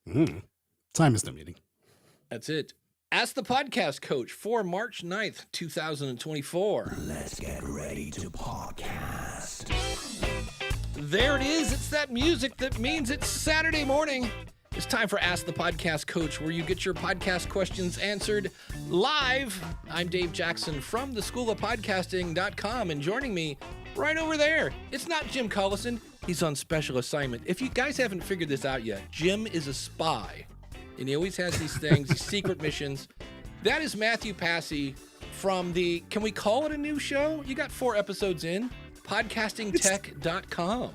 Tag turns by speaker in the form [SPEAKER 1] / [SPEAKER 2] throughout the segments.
[SPEAKER 1] Mm. Time is no meeting.
[SPEAKER 2] That's it. Ask the Podcast Coach for March 9th, 2024.
[SPEAKER 3] Let's get ready to podcast.
[SPEAKER 2] There it is. It's that music that means it's Saturday morning. It's time for Ask the Podcast Coach, where you get your podcast questions answered live. I'm Dave Jackson from the School of Podcasting.com, and joining me right over there, it's not Jim Collison. He's on special assignment. If you guys haven't figured this out yet, Jim is a spy, and he always has these things, these secret missions. That is Mathew Passy from the, can we call it a new show? You got 4 episodes in, podcastingtech.com.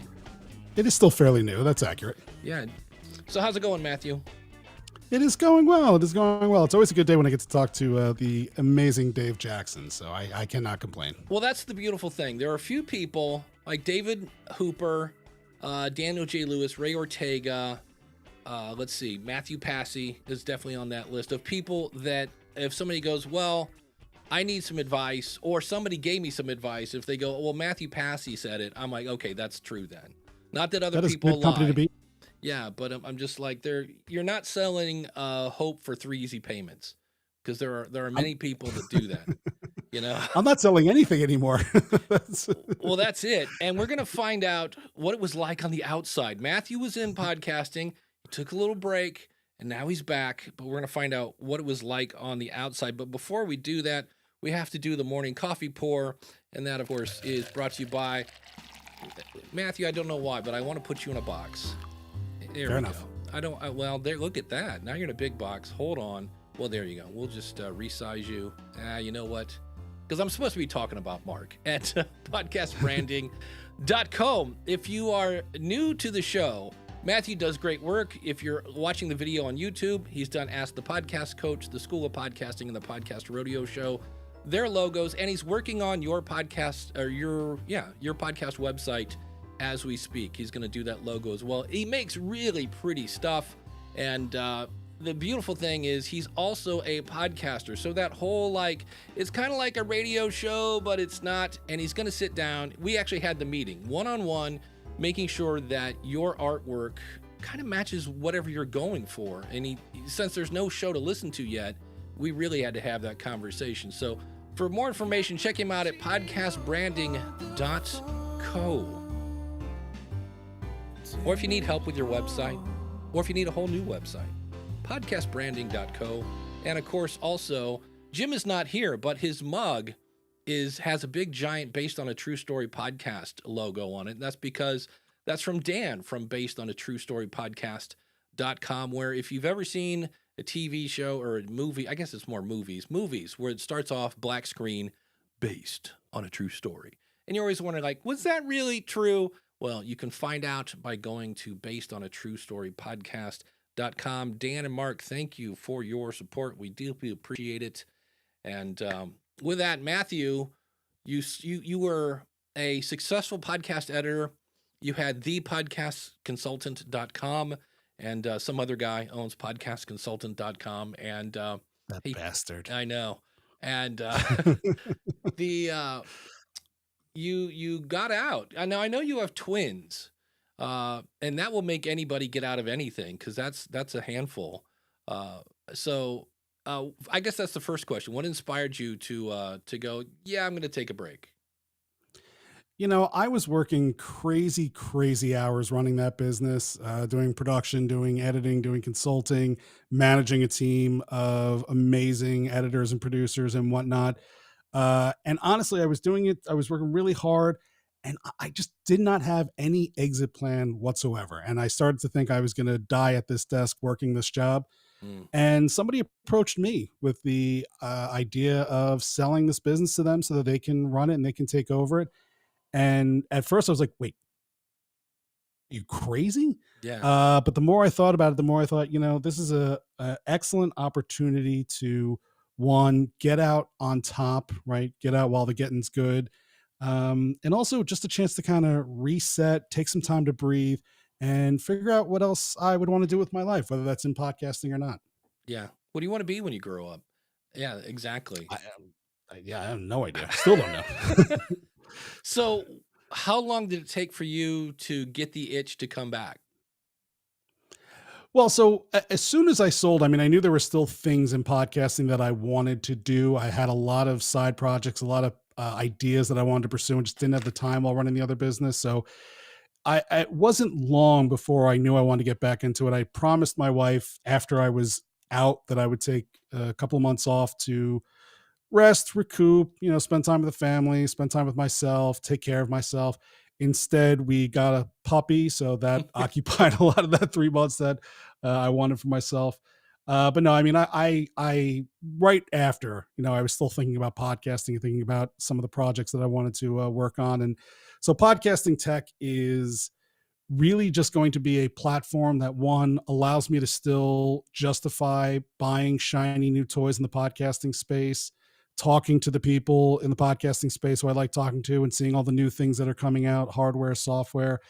[SPEAKER 1] It is still fairly new. That's accurate.
[SPEAKER 2] Yeah. So how's it going, Mathew?
[SPEAKER 1] It is going well. It is going well. It's always a good day when I get to talk to the amazing Dave Jackson, so I cannot complain.
[SPEAKER 2] Well, that's the beautiful thing. There are a few people like David Hooper, Daniel J. Lewis, Ray Ortega, let's see, Mathew Passy is definitely on that list of people that if somebody goes, well, I need some advice, or somebody gave me some advice, if they go, well, Mathew Passy said it, I'm like, okay, that's true then. Not that other people lie. That is a good company to be. Yeah, but I'm just like, you're not selling hope for 3 easy payments, because there are many people that do that. You know,
[SPEAKER 1] I'm not selling anything anymore.
[SPEAKER 2] Well, that's it. And we're going to find out what it was like on the outside. Mathew was in podcasting, he took a little break, and now he's back. But we're going to find out what it was like on the outside. But before we do that, we have to do the morning coffee pour. And that, of course, is brought to you by Mathew. I don't know why, but I want to put you in a box. There
[SPEAKER 1] Fair
[SPEAKER 2] we
[SPEAKER 1] enough.
[SPEAKER 2] go. Well, there, look at that. Now you're in a big box. Hold on. Well, there you go. We'll just resize you. You know what? Because I'm supposed to be talking about Mark at podcastbranding.co. If you are new to the show, Mathew does great work. If you're watching the video on YouTube, he's done Ask the Podcast Coach, the School of Podcasting, and the Podcast Rodeo Show. Their logos, and he's working on your podcast or your podcast website as we speak. He's going to do that logo as well. He makes really pretty stuff, and the beautiful thing is he's also a podcaster. So that whole, it's kind of like a radio show, but it's not. And he's going to sit down. We actually had the meeting one-on-one, making sure that your artwork kind of matches whatever you're going for. And since there's no show to listen to yet, we really had to have that conversation. So for more information, check him out at podcastbranding.co. Or if you need help with your website, or if you need a whole new website, podcastbranding.co. And of course, also, Jim is not here, but his mug has a big giant Based on a True Story podcast logo on it. And that's because that's from Dan from Based on a True Story podcast.com, where if you've ever seen a TV show or a movie, I guess it's more movies, where it starts off black screen, based on a true story. And you're always wondering, was that really true? Well, you can find out by going to Based on a True Story podcast.com. Dan and Mark, thank you for your support. We deeply appreciate it. And with that, Mathew, you were a successful podcast editor. You had thepodcastconsultant.com, and some other guy owns podcastconsultant.com. And
[SPEAKER 1] that bastard.
[SPEAKER 2] I know. And you got out. I know you have twins. And that will make anybody get out of anything, because that's a handful. So I guess that's the first question. What inspired you to go, yeah, I'm going to take a break?
[SPEAKER 1] You know, I was working crazy hours running that business, doing production, doing editing, doing consulting, managing a team of amazing editors and producers and whatnot. And honestly, I was doing it. I was working really hard, and I just did not have any exit plan whatsoever. And I started to think I was going to die at this desk working this job. And somebody approached me with the idea of selling this business to them so that they can run it and they can take over it. And at first I was like, wait, you crazy?
[SPEAKER 2] Yeah.
[SPEAKER 1] But the more I thought about it, the more I thought, this is a excellent opportunity to, one, get out on top, right? Get out while the getting's good. And also just a chance to kind of reset, take some time to breathe, and figure out what else I would want to do with my life, whether that's in podcasting or not.
[SPEAKER 2] Yeah. What do you want to be when you grow up? Yeah, exactly.
[SPEAKER 1] I have no idea. Still don't know.
[SPEAKER 2] So how long did it take for you to get the itch to come back?
[SPEAKER 1] Well, so as soon as I sold, I mean, I knew there were still things in podcasting that I wanted to do. I had a lot of side projects, a lot of ideas that I wanted to pursue, and just didn't have the time while running the other business. So it wasn't long before I knew I wanted to get back into it. I promised my wife after I was out that I would take a couple of months off to rest, recoup, spend time with the family, spend time with myself, take care of myself. Instead, we got a puppy, so that occupied a lot of that 3 months that I wanted for myself. But no, I mean, I right after, I was still thinking about podcasting and thinking about some of the projects that I wanted to work on, and so podcasting tech is really just going to be a platform that one allows me to still justify buying shiny new toys in the podcasting space, talking to the people in the podcasting space who I like talking to and seeing all the new things that are coming out, hardware, software,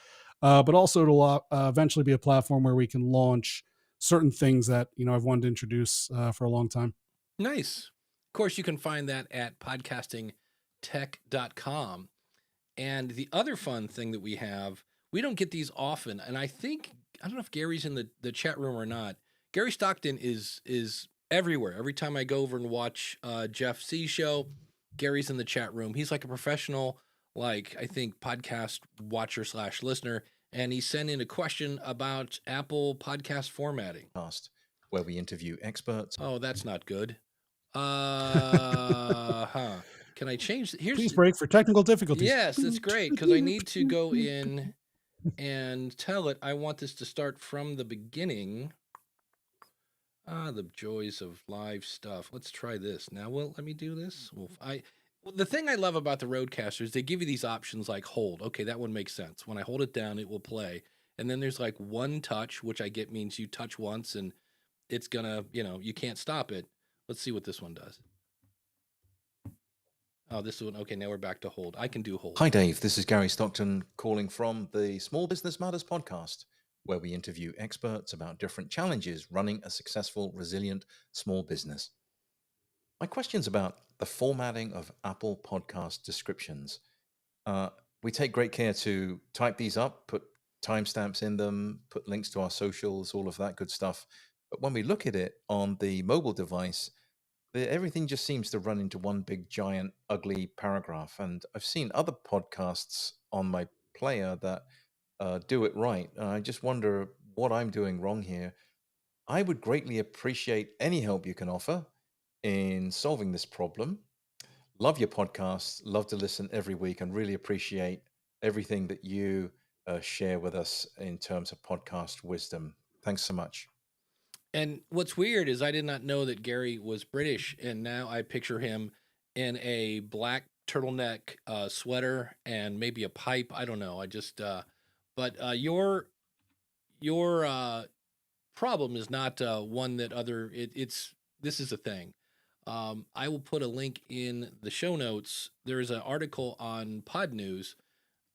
[SPEAKER 1] but also it'll eventually be a platform where we can launch certain things that, I've wanted to introduce for a long time.
[SPEAKER 2] Nice. Of course, you can find that at podcastingtech.com. And the other fun thing that we have, we don't get these often. And I don't know if Gary's in the chat room or not. Gary Stockton is everywhere. Every time I go over and watch Jeff C's show, Gary's in the chat room. He's like a professional, like I think podcast watcher / listener. And he sent in a question about Apple podcast formatting.
[SPEAKER 4] Where we interview experts.
[SPEAKER 2] Oh, that's not good. Can I change?
[SPEAKER 1] Please break for technical difficulties.
[SPEAKER 2] Yes, that's great, because I need to go in and tell it I want this to start from the beginning. The joys of live stuff. Let's try this. Now, let me do this. The thing I love about the Roadcasters, they give you these options like hold. Okay, that one makes sense. When I hold it down, it will play. And then there's like one touch, which I get means you touch once and it's gonna, you can't stop it. Let's see what this one does. Oh, this one. Okay, now we're back to hold. I can do hold.
[SPEAKER 4] Hi, Dave. This is Gary Stockton calling from the Small Business Matters podcast, where we interview experts about different challenges running a successful, resilient small business. My question's about the formatting of Apple podcast descriptions. We take great care to type these up, put timestamps in them, put links to our socials, all of that good stuff. But when we look at it on the mobile device, everything just seems to run into one big, giant, ugly paragraph. And I've seen other podcasts on my player that do it right. I just wonder what I'm doing wrong here. I would greatly appreciate any help you can offer in solving this problem. Love your podcast. Love to listen every week and really appreciate everything that you share with us in terms of podcast wisdom. Thanks so much.
[SPEAKER 2] And what's weird is I did not know that Gary was British, and now I picture him in a black turtleneck sweater and maybe a pipe. I don't know. But your problem is not one that this is a thing. I will put a link in the show notes. There is an article on Pod News.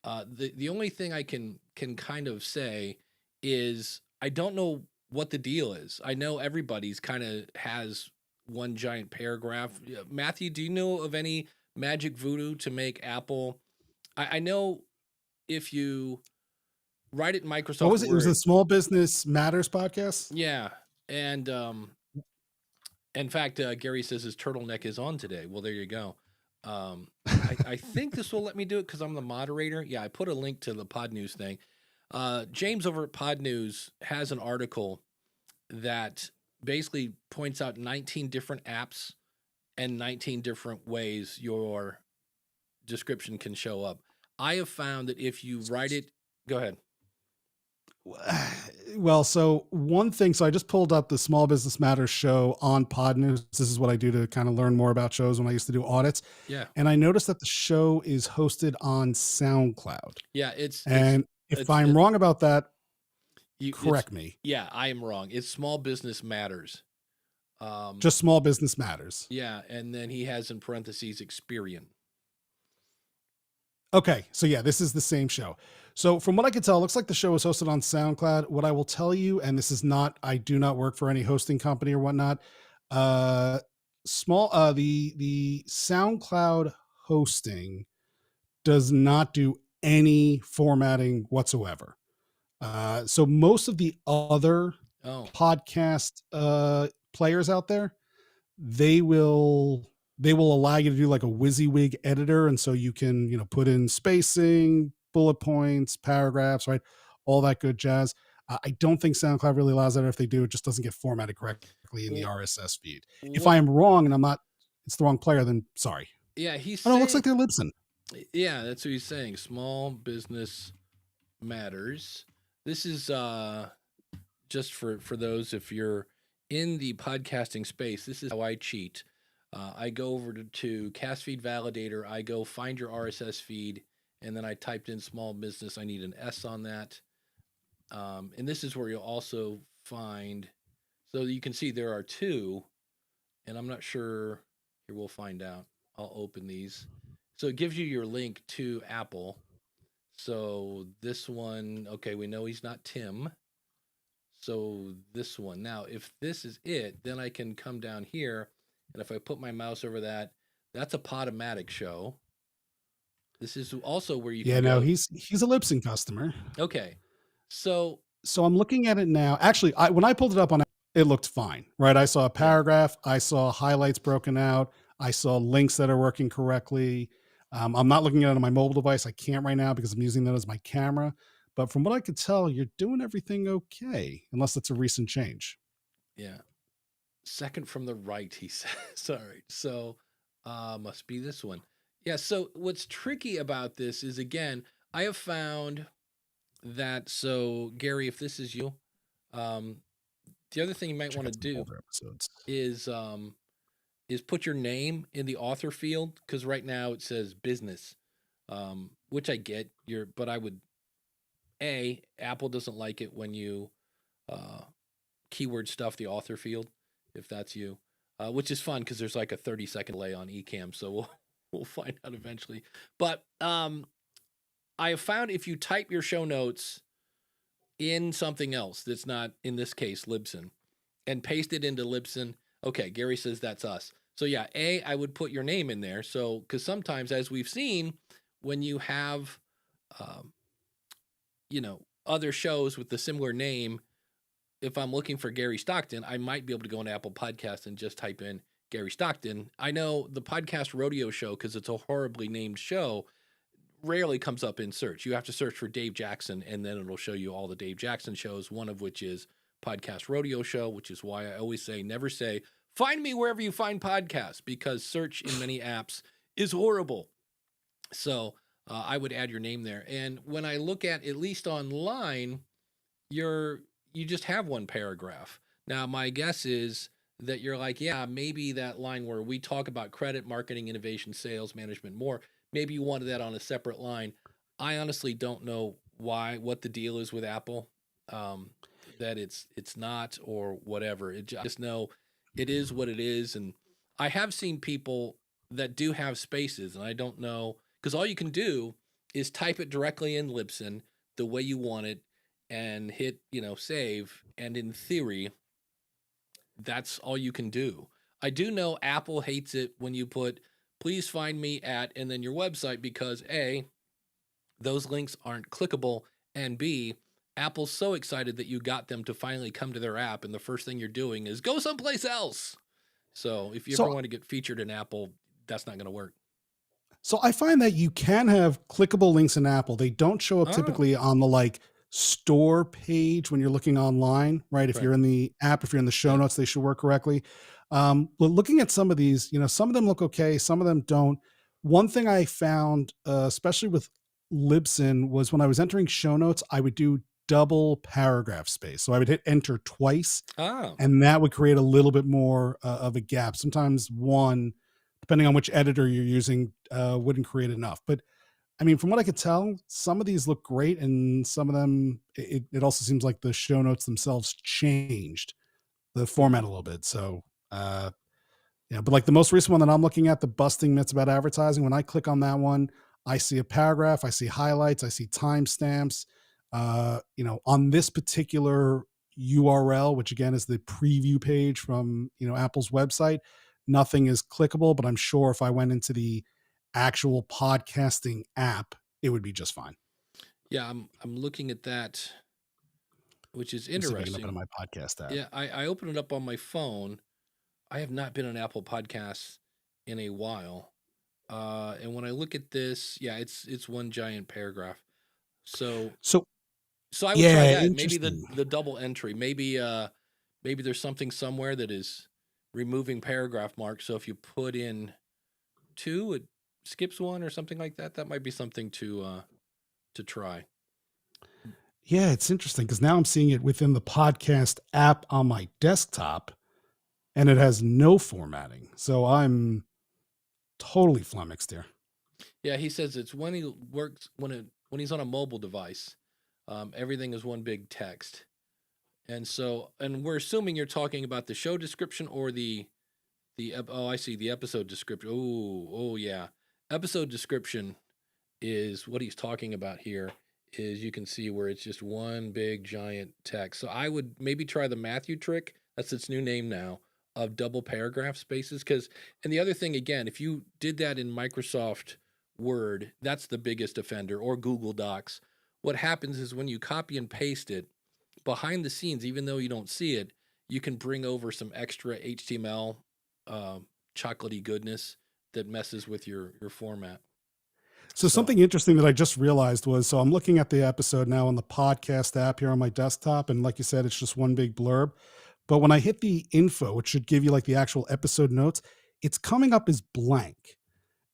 [SPEAKER 2] The only thing I can kind of say is I don't know what the deal is. I know everybody's kind of has one giant paragraph. Matthew, do you know of any magic voodoo to make Apple? I know if you write it in Microsoft
[SPEAKER 1] What was it?
[SPEAKER 2] Word,
[SPEAKER 1] It was a Small Business Matters podcast.
[SPEAKER 2] Yeah. And in fact, Gary says his turtleneck is on today. Well, there you go. I think this will let me do it because I'm the moderator. Yeah, I put a link to the Pod News thing. James over at Pod News has an article that basically points out 19 different apps and 19 different ways your description can show up. I have found that if you write it, go ahead.
[SPEAKER 1] Well, so one thing, so I just pulled up the Small Business Matters show on Pod News. This is what I do to kind of learn more about shows when I used to do audits.
[SPEAKER 2] Yeah.
[SPEAKER 1] And I noticed that the show is hosted on SoundCloud.
[SPEAKER 2] Yeah,
[SPEAKER 1] if I'm wrong about that, correct me.
[SPEAKER 2] Yeah, I am wrong. It's Small Business Matters.
[SPEAKER 1] Just Small Business Matters.
[SPEAKER 2] Yeah, and then he has in parentheses Experian.
[SPEAKER 1] Okay, so yeah, this is the same show. So from what I can tell, it looks like the show is hosted on SoundCloud. What I will tell you, and this is not, I do not work for any hosting company or whatnot. The SoundCloud hosting does not do any formatting whatsoever. So most of the other
[SPEAKER 2] Oh,
[SPEAKER 1] podcast players out there, they will they will allow you to do like a WYSIWYG editor, and so you can put in spacing, bullet points, paragraphs, right, all that good jazz. I don't think SoundCloud really allows that. If they do, it just doesn't get formatted correctly in the
[SPEAKER 2] wh-
[SPEAKER 1] RSS feed. If I
[SPEAKER 2] what?
[SPEAKER 1] am wrong and I'm not, it's the wrong player, then sorry.
[SPEAKER 2] Yeah, he's
[SPEAKER 1] Oh no, it looks like
[SPEAKER 2] saying.
[SPEAKER 1] they're Libsyn.
[SPEAKER 2] Yeah, that's what he's saying. Small business matters. This is just for those, if you're in the podcasting space, this is how I cheat. I go over to Cast Feed Validator. I go find your RSS feed, and then I typed in small business. I need an S on that. And this is where you'll also find, so you can see there are two, and I'm not sure. Here, we'll find out. I'll open these. So it gives you your link to Apple. So this one, okay, we know he's not Tim. So this one. Now, if this is it, then I can come down here, and if I put my mouse over that, that's a Podomatic show. This is also where you
[SPEAKER 1] Yeah,
[SPEAKER 2] can
[SPEAKER 1] no,
[SPEAKER 2] go.
[SPEAKER 1] he's a Libsyn customer.
[SPEAKER 2] Okay. So,
[SPEAKER 1] So I'm looking at it now. Actually, when I pulled it up on it looked fine, right? I saw a
[SPEAKER 2] yeah.
[SPEAKER 1] paragraph, I saw highlights broken out, I saw links that are working correctly. I'm not looking at it on my mobile device. I can't right now because I'm using that as my camera. But from what I could tell, you're doing everything okay, unless it's a recent change.
[SPEAKER 2] Yeah. Second from the right, he says. Sorry. So, must be this one. Yeah. So, what's tricky about this is, again, I have found that. So, Gary, if this is you, um, the other thing you might
[SPEAKER 1] Check
[SPEAKER 2] want
[SPEAKER 1] out
[SPEAKER 2] to
[SPEAKER 1] some
[SPEAKER 2] do
[SPEAKER 1] older episodes.
[SPEAKER 2] is put your name in the author field, because right now it says business, which I get. But I would, Apple doesn't like it when you uh, keyword stuff the author field, if that's you, which is fun because there's like a 30-second delay on Ecamm, so we'll find out eventually. But I have found if you type your show notes in something else that's not, in this case, Libsyn, and paste it into Libsyn. Okay, Gary says that's us. So yeah, I would put your name in there. So, because sometimes, as we've seen, when you have, um, other shows with the similar name, if I'm looking for Gary Stockton, I might be able to go into Apple Podcast and just type in Gary Stockton. I know the Podcast Rodeo Show, because it's a horribly named show, rarely comes up in search. You have to search for Dave Jackson, and then it'll show you all the Dave Jackson shows, one of which is Podcast Rodeo Show, which is why I always say, never say, find me wherever you find podcasts, because search in many apps is horrible. So I would add your name there. And when I look at least online, you just have one paragraph. Now, my guess is that you're like, yeah, maybe that line where we talk about credit, marketing, innovation, sales, management, more, maybe you wanted that on a separate line. I honestly don't know what the deal is with Apple, um, that it's not, or whatever. I just know it is what it is. And I have seen people that do have spaces, and I don't know, because all you can do is type it directly in Libsyn the way you want it, and hit save, and in theory that's all you can do. I do know Apple hates it when you put please find me at and then your website, because those links aren't clickable, and B, Apple's so excited that you got them to finally come to their app, and the first thing you're doing is go someplace else. So if you ever
[SPEAKER 1] So
[SPEAKER 2] want to get featured in Apple, that's not going to work.
[SPEAKER 1] So I find that you can have clickable links in Apple. They don't show up
[SPEAKER 2] Oh,
[SPEAKER 1] typically on the like store page when you're looking online, right? If
[SPEAKER 2] right.
[SPEAKER 1] you're in the app, if you're in the show
[SPEAKER 2] Yeah.
[SPEAKER 1] notes, they should work correctly. But looking at some of these, some of them look okay, some of them don't. One thing I found, especially with Libsyn, was when I was entering show notes, I would do double paragraph space. So I would hit enter twice,
[SPEAKER 2] Ah,
[SPEAKER 1] and that would create a little bit more of a gap. Sometimes one, depending on which editor you're using, wouldn't create enough. But I mean, from what I could tell, some of these look great, and some of them, it also seems like the show notes themselves changed the format a little bit. So, yeah, but like the most recent one that I'm looking at, the busting myths about advertising, when I click on that one, I see a paragraph, I see highlights, I see timestamps. On this particular URL, which again is the preview page from Apple's website, nothing is clickable, but I'm sure if I went into the actual podcasting app, it would be just fine.
[SPEAKER 2] yeah. I'm looking at that which is
[SPEAKER 1] Let me see if I can open
[SPEAKER 2] interesting.
[SPEAKER 1] up my podcast app.
[SPEAKER 2] Yeah, I opened it up on my phone. I have not been on Apple Podcasts in a while. And when I look at this, yeah, it's one giant paragraph. So
[SPEAKER 1] So
[SPEAKER 2] so I would try
[SPEAKER 1] yeah,
[SPEAKER 2] that. Maybe
[SPEAKER 1] interesting.
[SPEAKER 2] the double entry. Maybe there's something somewhere that is removing paragraph marks. So if you put in 2, it skips 1 or something like that. That might be something to try.
[SPEAKER 1] Yeah, it's interesting because now I'm seeing it within the podcast app on my desktop, and it has no formatting. So I'm totally flummoxed here.
[SPEAKER 2] Yeah, he says it's when he works when he's on a mobile device, everything is one big text. And we're assuming you're talking about the show description or oh, I see, the episode description. Oh yeah. Episode description is what he's talking about here. Is you can see where it's just one big giant text. So I would maybe try the Mathew trick. That's its new name now, of double paragraph spaces. And the other thing, again, if you did that in Microsoft Word, that's the biggest offender, or Google Docs. What happens is when you copy and paste it behind the scenes, even though you don't see it, you can bring over some extra HTML chocolatey goodness that messes with your format.
[SPEAKER 1] So something interesting that I just realized was, so I'm looking at the episode now on the podcast app here on my desktop. And like you said, it's just one big blurb. But when I hit the info, which should give you like the actual episode notes, it's coming up as blank.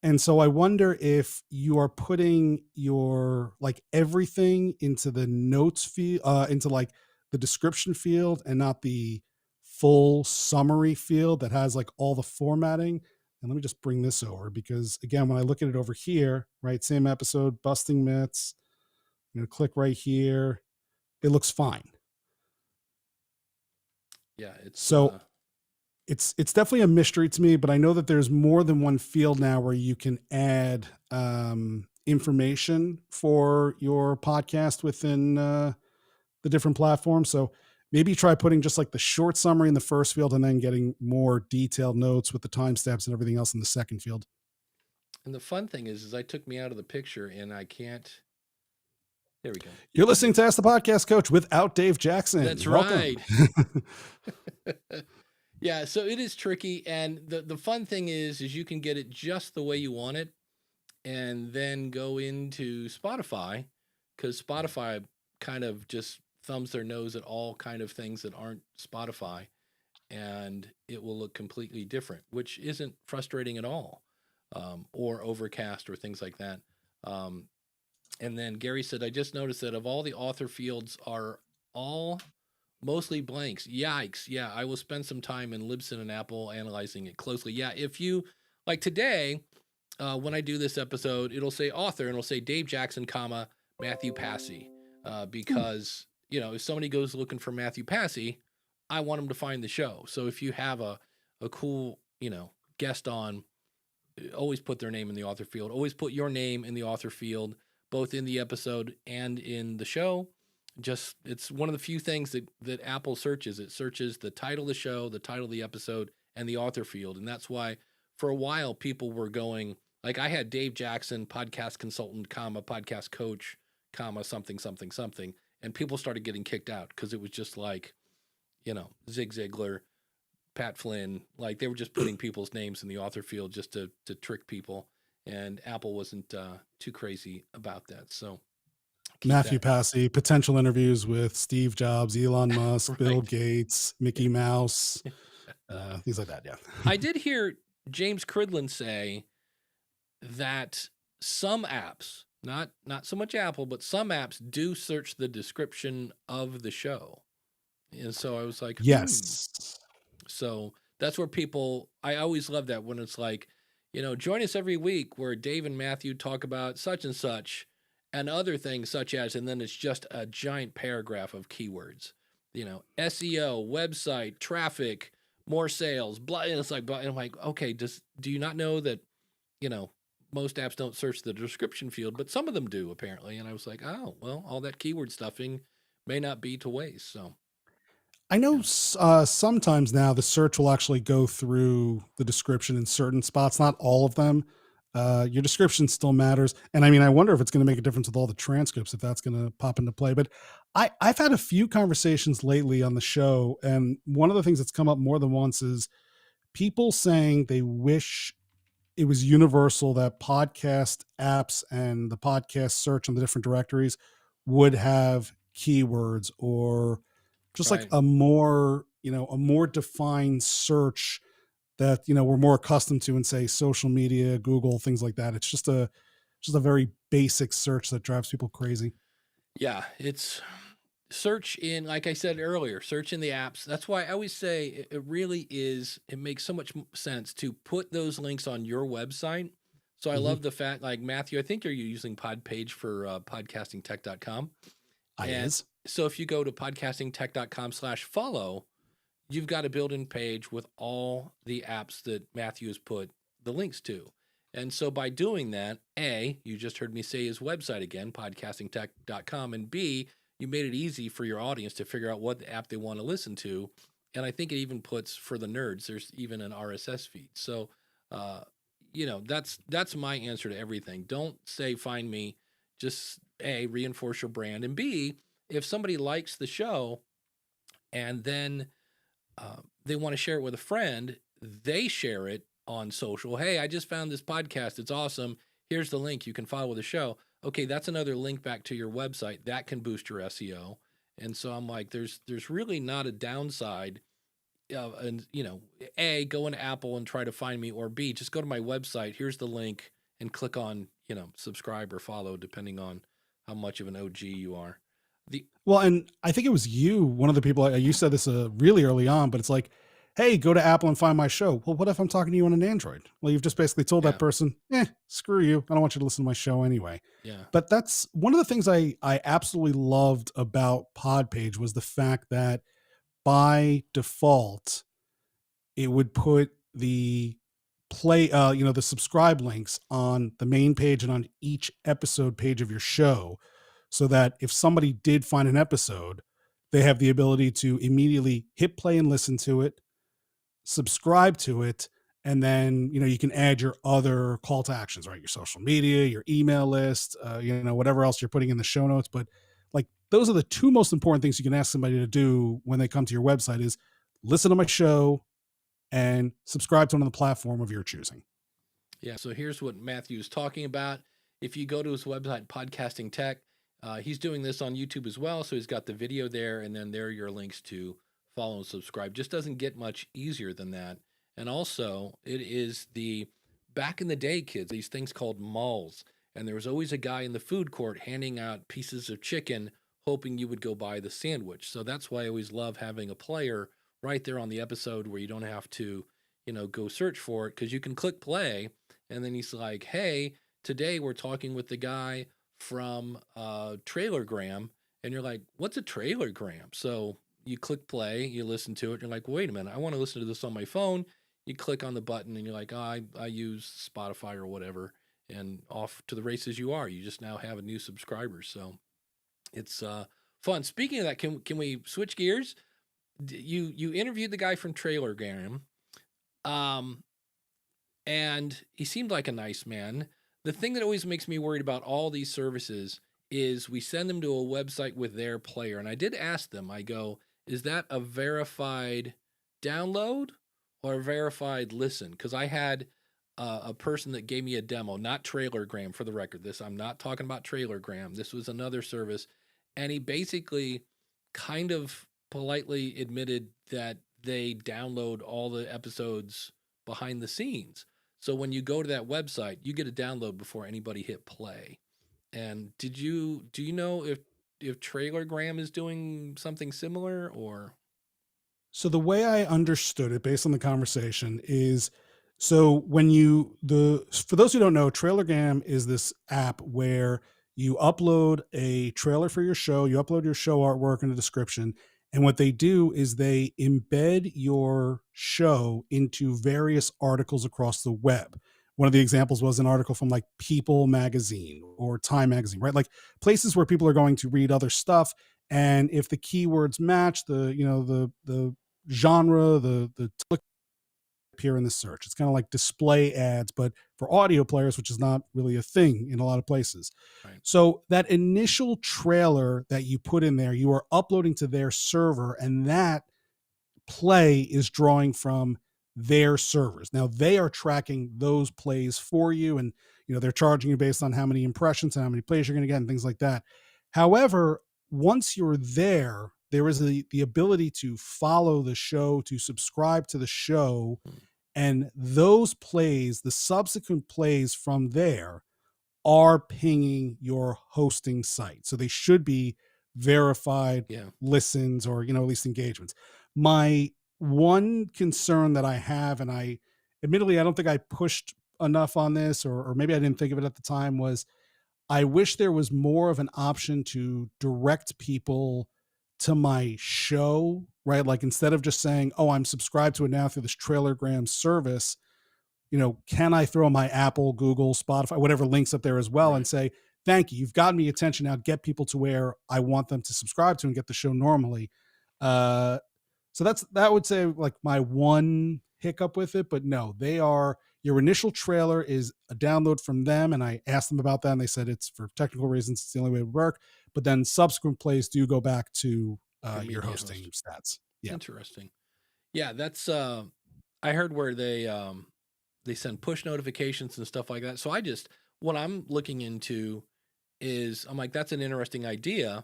[SPEAKER 1] And so I wonder if you are putting your like everything into the notes field, into like the description field, and not the full summary field that has like all the formatting. And let me just bring this over because again, when I look at it over here, right, same episode, busting myths, I'm going to click right here. It looks fine.
[SPEAKER 2] Yeah, it's
[SPEAKER 1] So it's definitely a mystery to me, but I know that there's more than one field now where you can add information for your podcast within the different platforms. So maybe try putting just like the short summary in the first field and then getting more detailed notes with the timestamps and everything else in the second field.
[SPEAKER 2] And the fun thing is I took me out of the picture and I can't. There we go.
[SPEAKER 1] You're listening to Ask the Podcast Coach without Dave Jackson.
[SPEAKER 2] That's
[SPEAKER 1] Welcome.
[SPEAKER 2] right. Yeah, so it is tricky, and the fun thing is you can get it just the way you want it, and then go into Spotify, because Spotify kind of just thumbs their nose at all kind of things that aren't Spotify, and it will look completely different, which isn't frustrating at all, or Overcast or things like that. And then Gary said, I just noticed that of all the author fields are all mostly blanks. Yikes. Yeah, I will spend some time in Libsyn and Apple analyzing it closely. Yeah, if you, like today, when I do this episode, it'll say author and it'll say Dave Jackson, comma, Mathew Passy. Because, if somebody goes looking for Mathew Passy, I want them to find the show. So if you have a cool, guest on, always put their name in the author field. Always put your name in the author field, both in the episode and in the show. Just, it's one of the few things that Apple searches. It searches the title of the show, the title of the episode, and the author field. And that's why for a while people were going, like I had Dave Jackson, podcast consultant, comma, podcast coach, comma, something, something, something. And people started getting kicked out because it was just like, Zig Ziglar, Pat Flynn, like they were just putting people's names in the author field just to trick people. And Apple wasn't too crazy about that. So
[SPEAKER 1] Mathew Passy, potential interviews with Steve Jobs, Elon Musk,
[SPEAKER 2] Right.
[SPEAKER 1] Bill Gates, Mickey Mouse, things like that. Yeah.
[SPEAKER 2] I did hear James Cridland say that some apps, not so much Apple, but some apps do search the description of the show. And so I was like,
[SPEAKER 1] Yes.
[SPEAKER 2] So that's where I always love that when it's like, join us every week where Dave and Mathew talk about such and such and other things such as, and then it's just a giant paragraph of keywords, SEO, website, traffic, more sales, blah. And it's like, and I'm like, okay, do you not know that, most apps don't search the description field, but some of them do apparently. And I was like, oh, well, all that keyword stuffing may not be to waste. So
[SPEAKER 1] I know sometimes now the search will actually go through the description in certain spots, not all of them. Your description still matters. And I mean, I wonder if it's going to make a difference with all the transcripts, if that's going to pop into play. But I've had a few conversations lately on the show. And one of the things that's come up more than once is people saying they wish it was universal that podcast apps and the podcast search on the different directories would have keywords, or just like
[SPEAKER 2] Right.
[SPEAKER 1] a more defined search that, we're more accustomed to in, say, social media, Google, things like that. It's just a very basic search that drives people crazy.
[SPEAKER 2] Yeah, it's search in, like I said earlier, search in the apps. That's why I always say it really is, it makes so much sense to put those links on your website. So I
[SPEAKER 1] Hmm.
[SPEAKER 2] love the fact, like Matthew, I think you're using Podpage for podcastingtech.com.
[SPEAKER 1] I
[SPEAKER 2] And
[SPEAKER 1] is.
[SPEAKER 2] so if you go to podcastingtech.com/follow, you've got a built-in page with all the apps that Matthew has put the links to. And so by doing that, A, you just heard me say his website again, podcastingtech.com, and B, you made it easy for your audience to figure out what app they want to listen to. And I think it even puts, for the nerds, there's even an RSS feed. So, that's my answer to everything. Don't say find me, just A, reinforce your brand, and B, if somebody likes the show and then they want to share it with a friend, they share it on social. Hey, I just found this podcast. It's awesome. Here's the link. You can follow the show. Okay, that's another link back to your website. That can boost your SEO. And so I'm like, there's really not a downside. And A, go into Apple and try to find me, or B, just go to my website. Here's the link and click on, subscribe or follow, depending on how much of an OG you are.
[SPEAKER 1] Well, and I think it was one of the people, you said this really early on, but it's like, hey, go to Apple and find my show. Well, what if I'm talking to you on an Android? Well, you've just basically told
[SPEAKER 2] Yeah.
[SPEAKER 1] that person, screw you. I don't want you to listen to my show anyway.
[SPEAKER 2] Yeah.
[SPEAKER 1] But that's one of the things I absolutely loved about Podpage, was the fact that by default, it would put the the subscribe links on the main page and on each episode page of your show, so that if somebody did find an episode, they have the ability to immediately hit play and listen to it, subscribe to it, and then you can add your other call to actions, right? Your social media, your email list, whatever else you're putting in the show notes. But like, those are the two most important things you can ask somebody to do when they come to your website: is listen to my show and subscribe to one on the platform of your choosing.
[SPEAKER 2] Yeah. So here's what Matthew's talking about. If you go to his website, Podcasting Tech, he's doing this on YouTube as well. So he's got the video there, and then there are your links to follow and subscribe. Just doesn't get much easier than that. And also, it is back in the day, kids, these things called malls. And there was always a guy in the food court handing out pieces of chicken, hoping you would go buy the sandwich. So that's why I always love having a player right there on the episode, where you don't have to, go search for it, because you can click play. And then he's like, hey, today we're talking with the guy from Trailergram. And you're like, what's a Trailergram? So you click play, you listen to it. You're like, wait a minute, I want to listen to this on my phone. You click on the button and you're like, oh, I use Spotify or whatever. And off to the races you are. You just now have a new subscriber. So it's fun. Speaking of that, can we switch gears? You interviewed the guy from Trailergram. And he seemed like a nice man. The thing that always makes me worried about all these services is we send them to a website with their player. And I did ask them, I go, is that a verified download or a verified listen? Because I had a person that gave me a demo, not Trailergram, for the record. I'm not talking about Trailergram. This was another service. And he basically kind of politely admitted that they download all the episodes behind the scenes. So when you go to that website, you get a download before anybody hit play. And do you know if Trailergram is doing something similar, or?
[SPEAKER 1] So the way I understood it, based on the conversation, is so for those who don't know, Trailergram is this app where you upload a trailer for your show, you upload your show artwork and a description, and what they do is they embed your show into various articles across the web. One of the examples was an article from like People magazine or Time magazine, right? Like places where people are going to read other stuff. And if the keywords match the genre, the appear in the search. It's kind of like display ads, but for audio players, which is not really a thing in a lot of places.
[SPEAKER 2] Right.
[SPEAKER 1] So that initial trailer that you put in there, you are uploading to their server, and that play is drawing from their servers. Now they are tracking those plays for you, and they're charging you based on how many impressions and how many plays you're going to get and things like that. However, once you're there, there is the ability to follow the show, to subscribe to the show, and those plays, the subsequent plays from there, are pinging your hosting site. So they should be verified
[SPEAKER 2] Yeah.
[SPEAKER 1] listens, or, at least engagements. My one concern that I have, and admittedly, I don't think I pushed enough on this, or maybe I didn't think of it at the time, was I wish there was more of an option to direct people to my show, right? Like, instead of just saying, oh, I'm subscribed to it now through this Trailergram service, can I throw my Apple, Google, Spotify, whatever links up there as well,
[SPEAKER 2] Right.
[SPEAKER 1] and say, thank you, you've gotten me attention, now get people to where I want them to subscribe to and get the show normally. So that would say, like, my one hiccup with it. But no, your initial trailer is a download from them, and I asked them about that, and they said it's for technical reasons, it's the only way it would work. But then subsequent plays do go back to
[SPEAKER 2] Your
[SPEAKER 1] your
[SPEAKER 2] media
[SPEAKER 1] hosting
[SPEAKER 2] host.
[SPEAKER 1] stats. Yeah.
[SPEAKER 2] Interesting. Yeah, that's I heard where they send push notifications and stuff like that. So what I'm looking into is, I'm like, that's an interesting idea.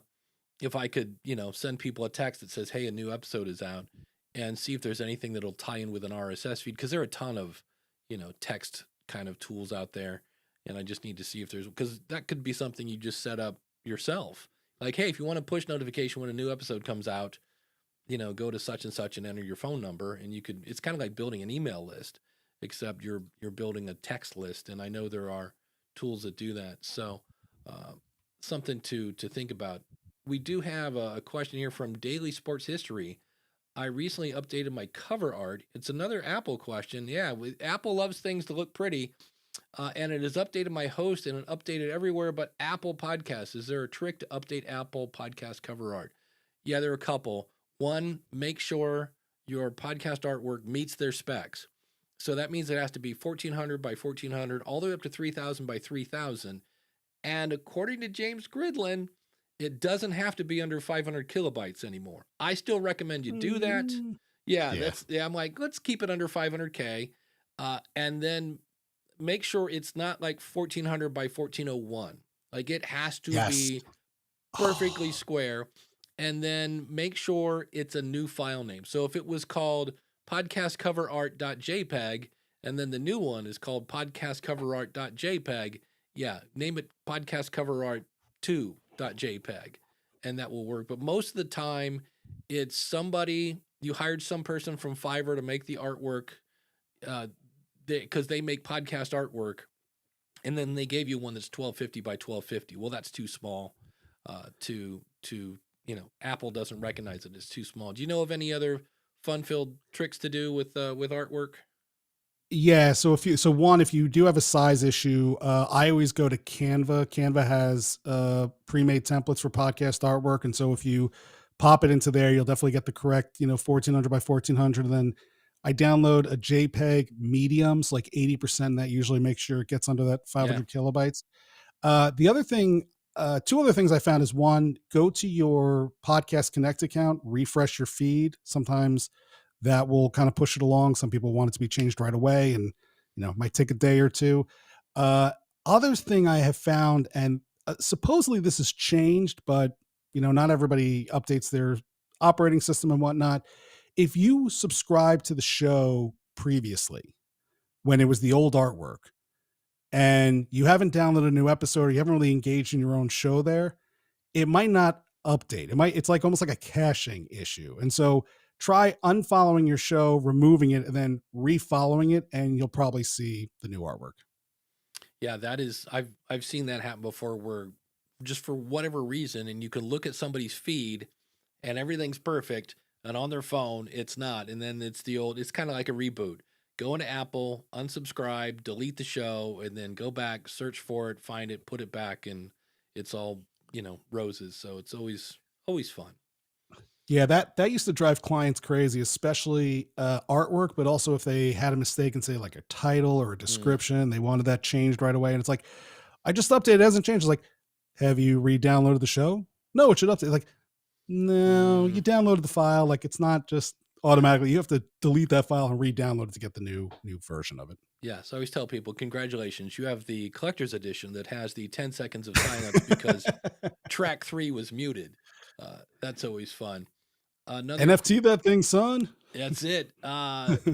[SPEAKER 2] If I could, send people a text that says, hey, a new episode is out, and see if there's anything that'll tie in with an RSS feed. Cause there are a ton of, text kind of tools out there. And I just need to see if because that could be something you just set up yourself. Like, hey, if you want a push notification when a new episode comes out, go to such and such and enter your phone number, and it's kind of like building an email list, except you're building a text list. And I know there are tools that do that. So something to think about. We do have a question here from Daily Sports History. I recently updated my cover art. It's another Apple question. Yeah, Apple loves things to look pretty. And it has updated my host, and it updated everywhere but Apple Podcasts. Is there a trick to update Apple Podcast cover art? Yeah, there are a couple. One, make sure your podcast artwork meets their specs. So that means it has to be 1400 by 1400, all the way up to 3000 by 3000. And according to James Gridlin, it doesn't have to be under 500 kilobytes anymore. I still recommend you do that. Yeah, I'm like, let's keep it under 500K. And then make sure it's not like 1400 by 1401. Like, it has to be perfectly square. And then make sure it's a new file name. So if it was called podcastcoverart.jpg, and then the new one is called podcastcoverart.jpg, yeah, name it podcastcoverart2.jpg, and that will work. But most of the time, it's you hired some person from Fiverr to make the artwork, because they make podcast artwork, and then they gave you one that's 1250 by 1250. Well, that's too small to Apple doesn't recognize it as too small. Do you know of any other fun-filled tricks to do with artwork?
[SPEAKER 1] Yeah. So if you do have a size issue, I always go to Canva. Canva has pre-made templates for podcast artwork. And so if you pop it into there, you'll definitely get the correct, 1400 by 1400. And then I download a JPEG mediums, like 80%. That usually makes sure it gets under that 500 kilobytes. The other thing, two other things I found is, one, go to your Podcast Connect account, refresh your feed. Sometimes that will kind of push it along. Some people want it to be changed right away, and it might take a day or two. Other thing I have found, and supposedly this has changed, but not everybody updates their operating system and whatnot. If you subscribe to the show previously, when it was the old artwork, and you haven't downloaded a new episode, or you haven't really engaged in your own show there, it might not update. It's like almost like a caching issue. And so try unfollowing your show, removing it, and then refollowing it, and you'll probably see the new artwork.
[SPEAKER 2] Yeah, I've seen that happen before, where just for whatever reason, and you can look at somebody's feed and everything's perfect, and on their phone it's not. And then it's kind of like a reboot. Go into Apple, unsubscribe, delete the show, and then go back, search for it, find it, put it back, and it's all, roses. So it's always fun.
[SPEAKER 1] Yeah, that used to drive clients crazy, especially artwork, but also if they had a mistake in say like a title or a
[SPEAKER 2] Mm,
[SPEAKER 1] description, they wanted that changed right away. And it's like, I just updated, it hasn't changed. It's like, have you re-downloaded the show? No, it should update. Like, no, you
[SPEAKER 2] mm.
[SPEAKER 1] downloaded the file. Like it's not just automatically. You have to delete that file and re-download it to get the new version of
[SPEAKER 2] Yes, I always tell people, congratulations, you have the collector's edition that has the 10 seconds of silence because
[SPEAKER 1] it.
[SPEAKER 2] track 3 was muted. That's always fun. Another
[SPEAKER 1] NFT that thing, son.
[SPEAKER 2] That's it.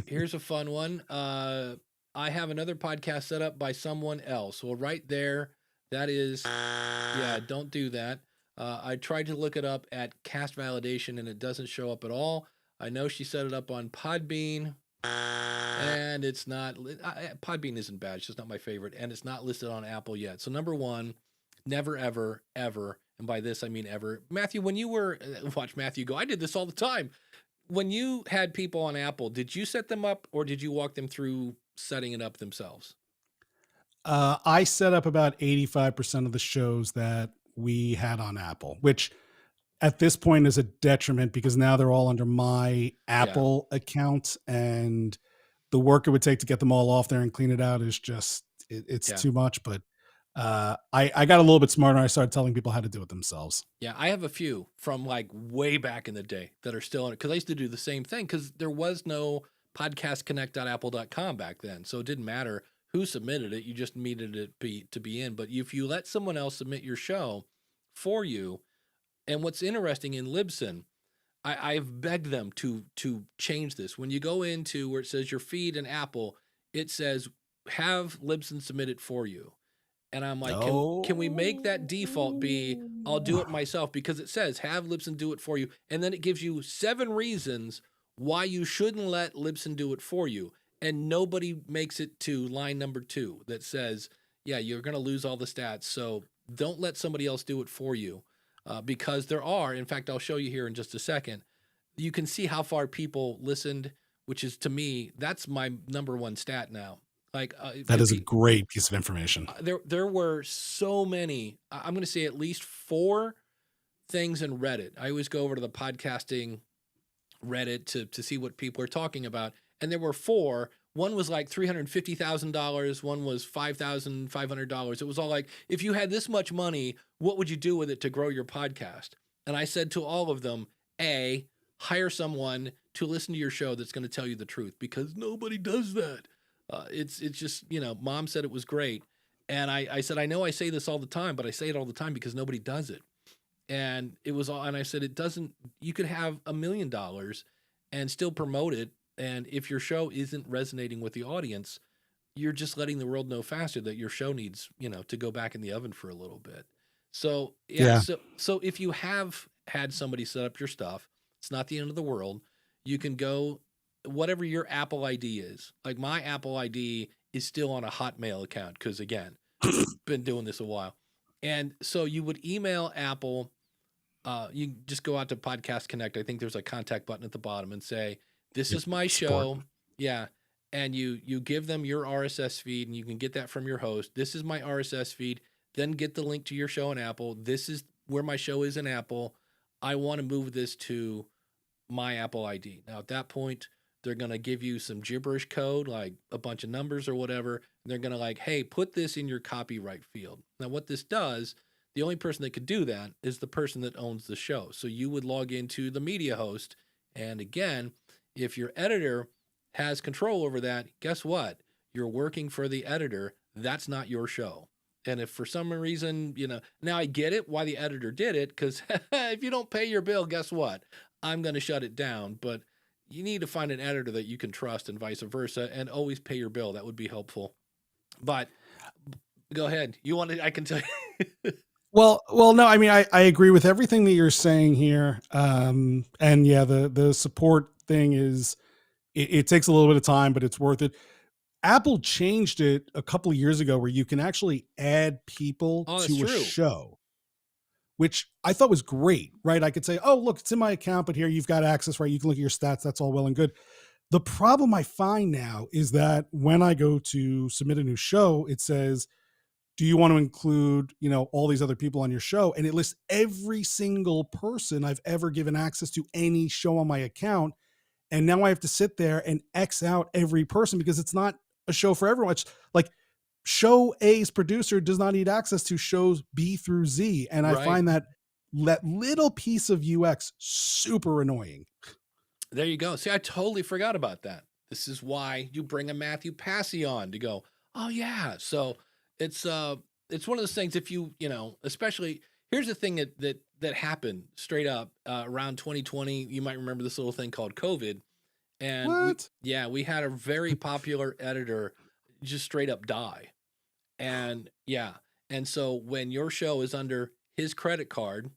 [SPEAKER 2] Here's a fun one. I have another podcast set up by someone else. Well, right there, that is, yeah, don't do that. I tried to look it up at Cast Validation and it doesn't show up at all. I know she set it up on Podbean and it's not, Podbean isn't bad. It's just not my favorite. And it's not listed on Apple yet. So number one, never, ever, ever. And by this, I mean ever. Matthew, when you were, watch Matthew go, I did this all the time. When you had people on Apple, did you set them up or did you walk them through setting it up themselves?
[SPEAKER 1] I set up about 85% of the shows that we had on Apple, which at this point is a detriment because now they're all under my
[SPEAKER 2] Yeah,
[SPEAKER 1] Apple account, and the work it would take to get them all off there and clean it out is just it's
[SPEAKER 2] yeah,
[SPEAKER 1] too much. But I got a little bit smarter. I started telling people how to do it themselves.
[SPEAKER 2] yeah. I have a few from like way back in the day that are still on it because I used to do the same thing because there was no podcastconnect.apple.com back then. So it didn't matter who submitted it. You just needed it to be in. But if you let someone else submit your show for you, and what's interesting in Libsyn, I've begged them to change this. When you go into where it says your feed in Apple, it says have Libsyn submit it for you. And I'm like, can we make that default be I'll do it myself because it says have Libsyn do it for you, and then it gives you 7 reasons why you shouldn't let Libsyn do it for you, and nobody makes it to line number 2 that says, yeah, you're going to lose all the stats, so don't let somebody else do it for you, because there are, in fact, I'll show you here in just a second. You can see how far people listened, which is to me that's my number 1 stat now. Like
[SPEAKER 1] That
[SPEAKER 2] if
[SPEAKER 1] is a
[SPEAKER 2] you,
[SPEAKER 1] great piece of information.
[SPEAKER 2] there were so many. I'm going to say at least 4 things in Reddit. I always go over to the podcasting Reddit to see what people are talking about, and there were 4. One was like $350,000. One was $5,500. It was all like, if you had this much money, what would you do with it to grow your podcast? And I said to all of them, A, hire someone to listen to your show that's going to tell you the truth because nobody does that. It's just, Mom said it was great. And I said, I know I say this all the time, but I say it all the time because nobody does it. And it was all, and I said, it doesn't, you could have $1 million and still promote it. And if your show isn't resonating with the audience, you're just letting the world know faster that your show needs, to go back in the oven for a little bit. So, yeah.
[SPEAKER 1] Yeah,
[SPEAKER 2] So if you have had somebody set up your stuff, it's not the end of the world. You can go whatever your Apple ID is. Like my Apple ID is still on a Hotmail account because again, been doing this a while. And so you would email Apple. You just go out to Podcast Connect. I think there's a contact button at the bottom and say, "This
[SPEAKER 1] yep.
[SPEAKER 2] is my
[SPEAKER 1] Support.
[SPEAKER 2] show." Yeah, and you give them your RSS feed, and you can get that from your host. This is my RSS feed. Then get the link to your show in Apple. This is where my show is in Apple. I want to move this to my Apple ID. Now at that point, they're going to give you some gibberish code, like a bunch of numbers or whatever. And they're going to like, hey, put this in your copyright field. Now, what this does, the only person that could do that is the person that owns the show. So you would log into the media host. And again, if your editor has control over that, guess what? You're working for the editor. That's not your show. And if for some reason, now I get it why the editor did it, because if you don't pay your bill, guess what? I'm going to shut it down. But you need to find an editor that you can trust and vice versa, and always pay your bill. That would be helpful. But go ahead. You want to, I can tell you.
[SPEAKER 1] Well, no, I mean, I agree with everything that you're saying here. And yeah, the support thing is, it takes a little bit of time, but it's worth it. Apple changed it a couple of years ago where you can actually add people
[SPEAKER 2] Oh, that's
[SPEAKER 1] to a
[SPEAKER 2] true.
[SPEAKER 1] show, which I thought was great, right? I could say, oh, look, it's in my account, but here you've got access, right? You can look at your stats. That's all well and good. The problem I find now is that when I go to submit a new show, it says, do you want to include, all these other people on your show? And it lists every single person I've ever given access to any show on my account. And now I have to sit there and X out every person because it's not a show for everyone. It's like show A's producer does not need access to shows B through Z. And I
[SPEAKER 2] Right.
[SPEAKER 1] find that little piece of UX super annoying.
[SPEAKER 2] There you go. See, I totally forgot about that. This is why you bring a Mathew Passy on to go, oh yeah. So it's one of those things. If you especially, here's the thing that happened straight up around 2020. You might remember this little thing called COVID, and
[SPEAKER 1] What?
[SPEAKER 2] we had a very popular editor just straight up die, and so when your show is under his credit card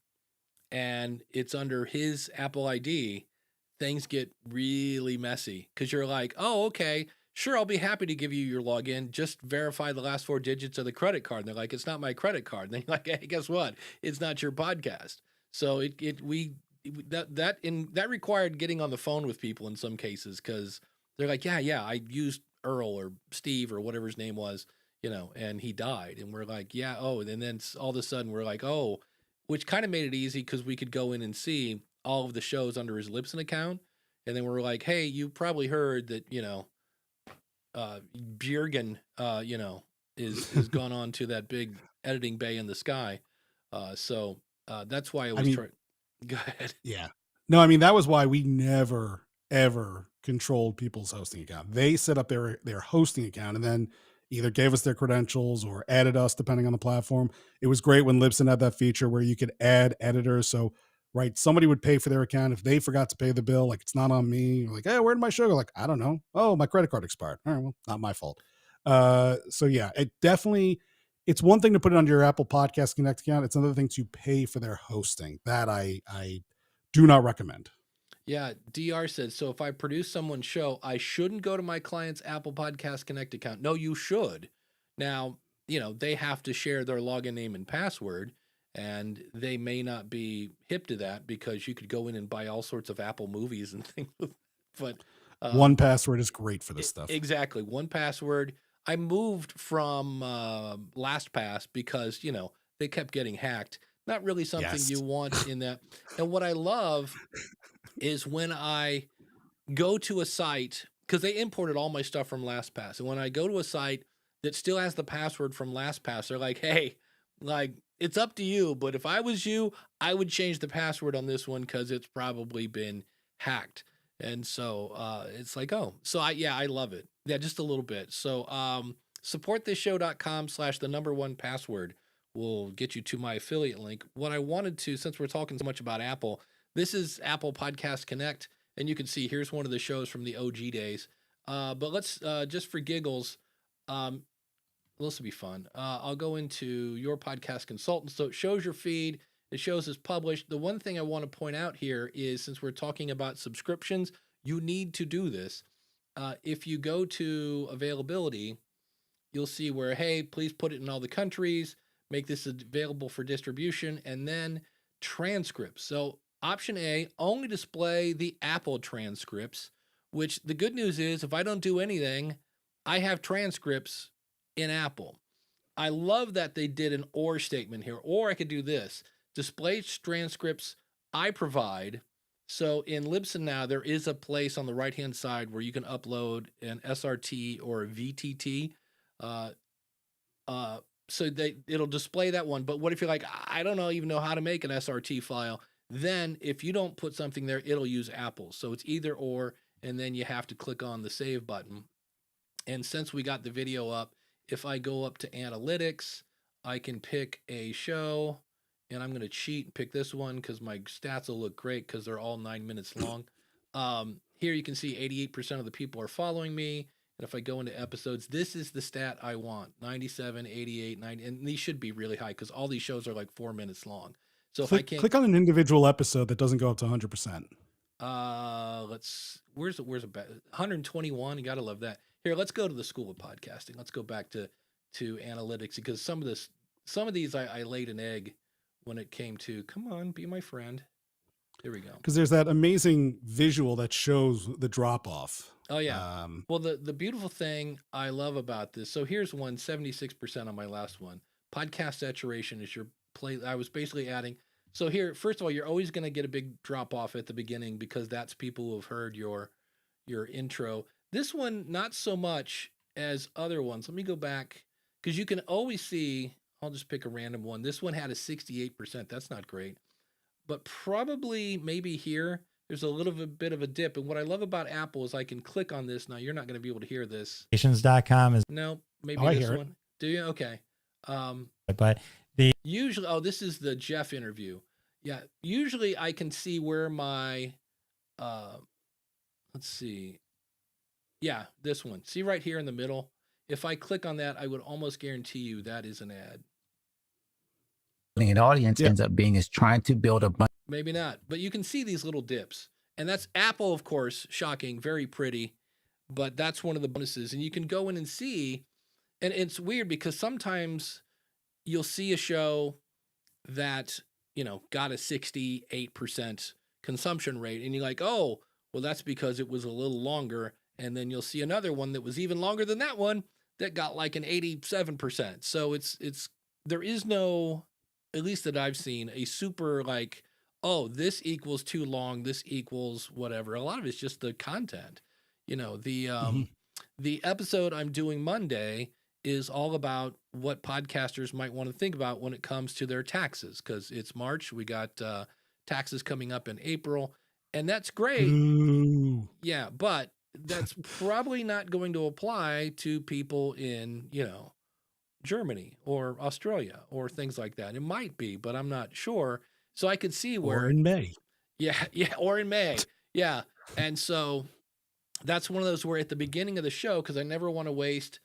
[SPEAKER 2] and it's under his Apple ID, things get really messy because you're like, oh, okay, sure, I'll be happy to give you your login. Just verify the last 4 digits of the credit card. And they're like, it's not my credit card. And then you're like, hey, guess what? It's not your podcast. So that required getting on the phone with people in some cases because they're like, yeah, I used Earl or Steve or whatever his name was, and he died. And we're like, yeah, oh, and then all of a sudden we're like, oh, which kind of made it easy because we could go in and see all of the shows under his Libsyn account. And then we're like, hey, you probably heard that, Bjergen, is gone on to that big editing bay in the sky. So that's why I was trying. Go ahead.
[SPEAKER 1] Yeah. No, I mean, that was why we never, ever controlled people's hosting account. They set up their hosting account and then either gave us their credentials or added us depending on the platform. It was great when Libsyn had that feature where you could add editors. So, right, somebody would pay for their account. If they forgot to pay the bill, like it's not on me. You're like, hey, where did my show go? Like, I don't know. Oh, my credit card expired. All right, well, not my fault. So yeah, it's one thing to put it on your Apple Podcast Connect account. It's another thing to pay for their hosting. That I do not recommend.
[SPEAKER 2] Yeah, DR said, so if I produce someone's show, I shouldn't go to my client's Apple Podcast Connect account. No, you should. Now, they have to share their login name and password, and they may not be hip to that because you could go in and buy all sorts of Apple movies and things. But
[SPEAKER 1] 1Password is great for this stuff.
[SPEAKER 2] Exactly. 1Password. I moved from LastPass because, they kept getting hacked. Not really something you want in that. And what I love is when I go to a site, because they imported all my stuff from LastPass. And when I go to a site that still has the password from LastPass, they're like, hey, like, it's up to you. But if I was you, I would change the password on this one because it's probably been hacked. And so it's like, oh, so I love it. Yeah, just a little bit. So supportthisShow.com/1password will get you to my affiliate link. What I wanted to, since we're talking so much about Apple, this is Apple Podcast Connect. And you can see here's one of the shows from the OG days. But let's, just for giggles, this will be fun. I'll go into your podcast consultant. So it shows your feed. It shows it's published. The one thing I want to point out here is since we're talking about subscriptions, you need to do this. If you go to availability, you'll see where, hey, please put it in all the countries, make this available for distribution, and then transcripts. So option A, only display the Apple transcripts, which the good news is if I don't do anything, I have transcripts in Apple. I love that they did an or statement here, or I could do this. Display transcripts I provide. So in Libsyn now, there is a place on the right-hand side where you can upload an SRT or a VTT. So it'll display that one. But what if you're like, I don't even know how to make an SRT file? Then if you don't put something there, it'll use Apple. So it's either or, and then you have to click on the save button. And since we got the video up, if I go up to analytics, I can pick a show, and I'm going to cheat and pick this one because my stats will look great because they're all 9 minutes long. Here you can see 88% of the people are following me. And if I go into episodes, this is the stat I want, 97, 88, 90. And these should be really high because all these shows are like 4 minutes long. So if I can't
[SPEAKER 1] click on an individual episode that doesn't go up to 100%.
[SPEAKER 2] Where's a 121? You got to love that. Here, let's go to the School of Podcasting. Let's go back to analytics because some of these I laid an egg when it came to, come on, be my friend. Here we go.
[SPEAKER 1] Because there's that amazing visual that shows the drop off.
[SPEAKER 2] Oh yeah. Well, the beautiful thing I love about this. So here's one, 76% on my last one. podcast saturation is your play. I was basically adding. So here, first of all, you're always going to get a big drop off at the beginning because that's people who have heard your intro. This one, not so much as other ones. Let me go back because you can always see. I'll just pick a random one. This one had a 68%. That's not great, but probably maybe here there's a little bit of a dip. And what I love about Apple is I can click on this. Now you're not going to be able to hear this.
[SPEAKER 5] Nations.com is
[SPEAKER 2] No, maybe
[SPEAKER 1] Oh, I
[SPEAKER 2] this
[SPEAKER 1] hear it.
[SPEAKER 2] one. Do you? Okay.
[SPEAKER 5] but the
[SPEAKER 2] Usually, oh, this is the Jeff interview. Yeah. Usually I can see where my, let's see. Yeah, this one. See right here in the middle? If I click on that, I would almost guarantee you that is an ad.
[SPEAKER 6] An audience
[SPEAKER 1] Yeah.
[SPEAKER 6] ends up being is trying to build a bunch.
[SPEAKER 2] Maybe not, but you can see these little dips. And that's Apple, of course, shocking, very pretty, but that's one of the bonuses. And you can go in and see, and it's weird because sometimes you'll see a show that, got a 68% consumption rate, and you're like, oh, well, that's because it was a little longer. And then you'll see another one that was even longer than that one that got like an 87%. So there is no, at least that I've seen, a super like, oh, this equals too long, this equals whatever. A lot of it's just the content. The episode I'm doing Monday is all about what podcasters might want to think about when it comes to their taxes, because it's March. We got taxes coming up in April, and that's great.
[SPEAKER 1] Ooh.
[SPEAKER 2] Yeah, but that's probably not going to apply to people in, Germany or Australia or things like that. It might be, but I'm not sure. So I could see where,
[SPEAKER 1] Or in May.
[SPEAKER 2] yeah, or in May. Yeah. And so that's one of those where at the beginning of the show, because I never want to waste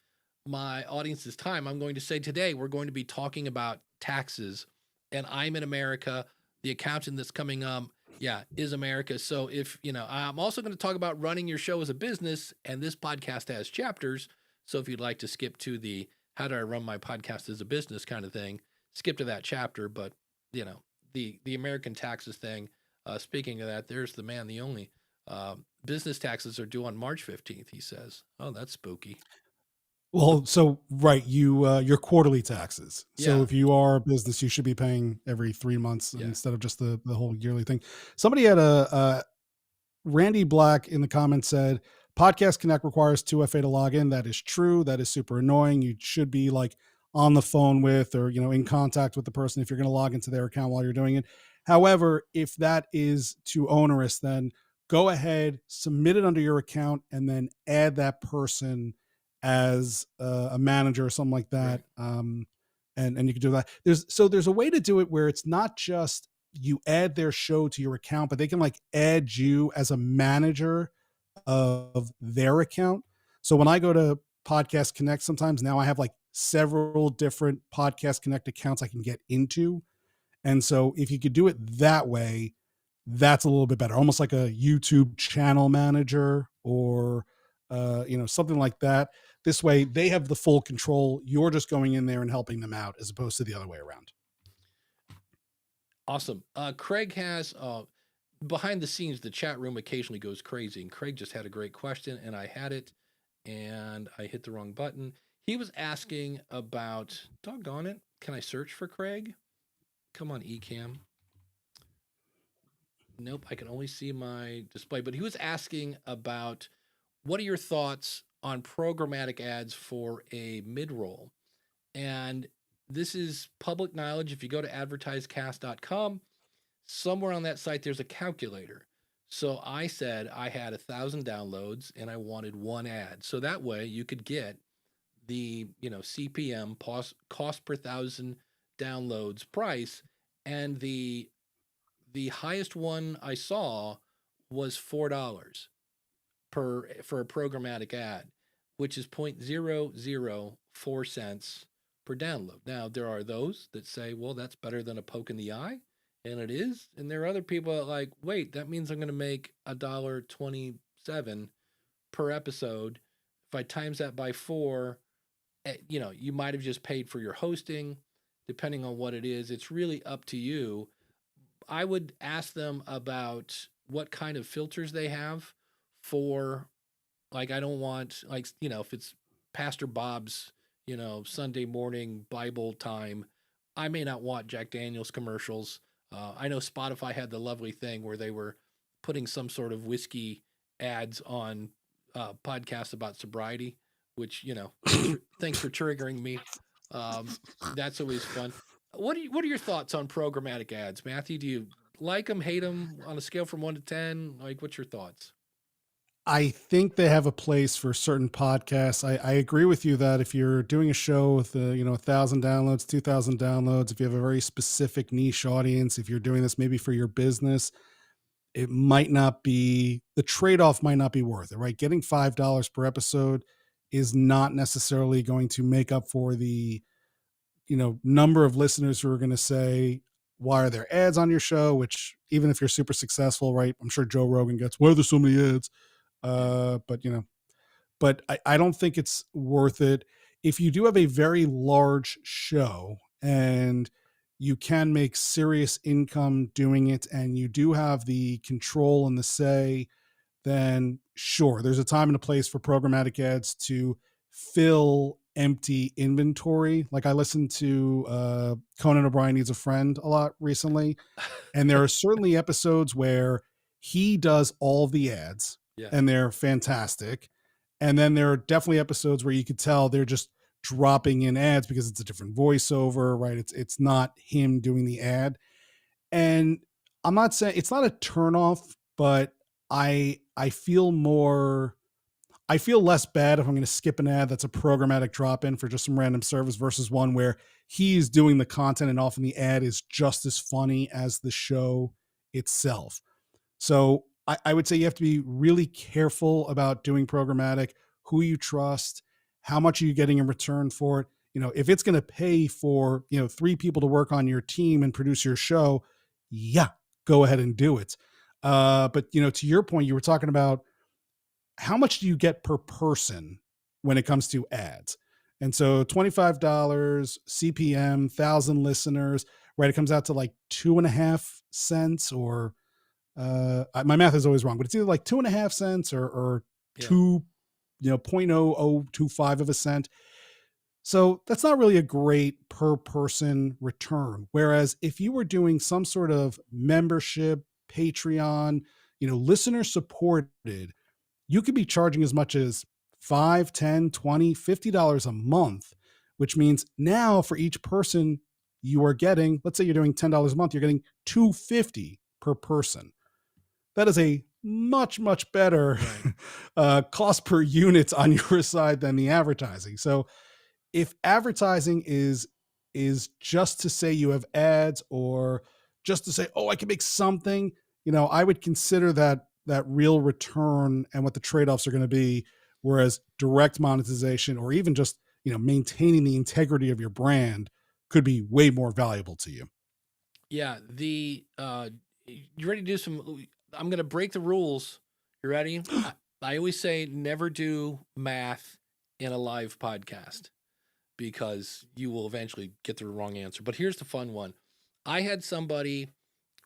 [SPEAKER 2] my audience's time, I'm going to say today we're going to be talking about taxes, and I'm in America. The accountant that's coming up, is America. So if, I'm also going to talk about running your show as a business, and this podcast has chapters. So if you'd like to skip to the how do I run my podcast as a business kind of thing, skip to that chapter. But, the American taxes thing, speaking of that, there's the man, the only, business taxes are due on March 15th, he says. Oh, that's spooky.
[SPEAKER 1] Well, so right, your quarterly taxes. So
[SPEAKER 2] Yeah.
[SPEAKER 1] if you are a business, you should be paying every 3 months
[SPEAKER 2] Yeah.
[SPEAKER 1] instead of just the whole yearly thing. Somebody had Randy Black in the comments said, Podcast Connect requires 2FA to log in. That is true. That is super annoying. You should be like on the phone with, or, in contact with the person if you're going to log into their account while you're doing it. However, if that is too onerous, then go ahead, submit it under your account, and then add that person as a manager or something like that. And you can do that. There's a way to do it where it's not just you add their show to your account, but they can like add you as a manager of their account. So when I go to Podcast Connect, sometimes now I have like several different Podcast Connect accounts I can get into. And so if you could do it that way, that's a little bit better, almost like a YouTube channel manager or, something like that. This way they have the full control. You're just going in there and helping them out as opposed to the other way around.
[SPEAKER 2] Awesome. Craig has, behind the scenes, the chat room occasionally goes crazy, and Craig just had a great question, and I had it, and I hit the wrong button. He was asking about, doggone it, can I search for Craig? Come on, Ecamm. Nope, I can only see my display, but he was asking about what are your thoughts on programmatic ads for a mid-roll? And this is public knowledge. If you go to advertisecast.com, somewhere on that site, there's a calculator. So I said I had 1,000 downloads and I wanted one ad. So that way you could get the, CPM, cost per 1,000 downloads price. And the highest one I saw was $4 for a programmatic ad, which is 0.004 cents per download. Now, there are those that say, well, that's better than a poke in the eye, and it is. And there are other people that like, wait, that means I'm going to make $1.27 per episode. If I times that by 4, you might have just paid for your hosting, depending on what it is. It's really up to you. I would ask them about what kind of filters they have for, like, I don't want, like, if it's Pastor Bob's, Sunday morning Bible time, I may not want Jack Daniels commercials. I know Spotify had the lovely thing where they were putting some sort of whiskey ads on podcasts about sobriety, which, thanks for triggering me. That's always fun. What are your thoughts on programmatic ads, Matthew? Do you like them, hate them on a scale from 1 to 10? Like, what's your thoughts?
[SPEAKER 1] I think they have a place for certain podcasts. I agree with you that if you're doing a show with 1,000 downloads, 2,000 downloads, if you have a very specific niche audience, if you're doing this maybe for your business, it might not be, the trade-off might not be worth it, right? Getting $5 per episode is not necessarily going to make up for the number of listeners who are going to say, why are there ads on your show? Which, even if you're super successful, right? I'm sure Joe Rogan gets, why are there so many ads? But I don't think it's worth it. If you do have a very large show and you can make serious income doing it, and you do have the control and the say, then sure, there's a time and a place for programmatic ads to fill empty inventory. Like, I listened to Conan O'Brien Needs a Friend a lot recently, and there are certainly episodes where he does all the ads,
[SPEAKER 2] Yeah.
[SPEAKER 1] and they're fantastic. And then there are definitely episodes where you could tell they're just dropping in ads because it's a different voiceover, right? It's not him doing the ad. And I'm not saying it's not a turnoff, but I feel less bad if I'm going to skip an ad that's a programmatic drop in for just some random service versus one where he's doing the content and often the ad is just as funny as the show itself. So I would say you have to be really careful about doing programmatic, who you trust, how much are you getting in return for it. If it's going to pay for, 3 people to work on your team and produce your show, yeah, go ahead and do it. But to your point, you were talking about how much do you get per person when it comes to ads? And so $25 CPM, 1,000 listeners, right? It comes out to like 2.5 cents or my math is always wrong, but it's either like 2.5 cents or
[SPEAKER 2] Yeah.
[SPEAKER 1] 0.0025 of a cent. So that's not really a great per person return. Whereas if you were doing some sort of membership, Patreon, listener supported, you could be charging as much as $5, $10, $20, $50 a month, which means now for each person you are getting, let's say you're doing $10 a month, you're getting $2.50 per person. That is a much, much better cost per unit on your side than the advertising. So if advertising is just to say you have ads or just to say, oh, I can make something, I would consider that real return and what the trade-offs are going to be. Whereas direct monetization or even just, maintaining the integrity of your brand could be way more valuable to you.
[SPEAKER 2] Yeah. You ready to do some? I'm going to break the rules. You ready? I always say never do math in a live podcast because you will eventually get the wrong answer. But here's the fun one. I had somebody,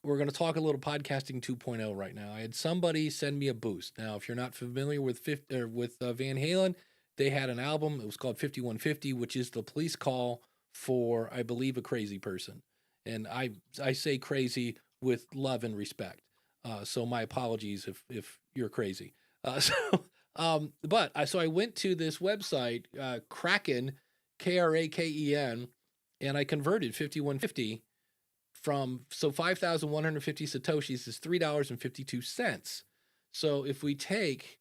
[SPEAKER 2] we're going to talk a little podcasting 2.0 right now. I had somebody send me a boost. Now, if you're not familiar with Van Halen, they had an album. It was called 5150, which is the police call for, I believe, a crazy person. And I say crazy with love and respect. So my apologies if you're crazy. So I went to this website, Kraken, Kraken, and I converted 5150 from 5,150 Satoshis is $3.52. So if we take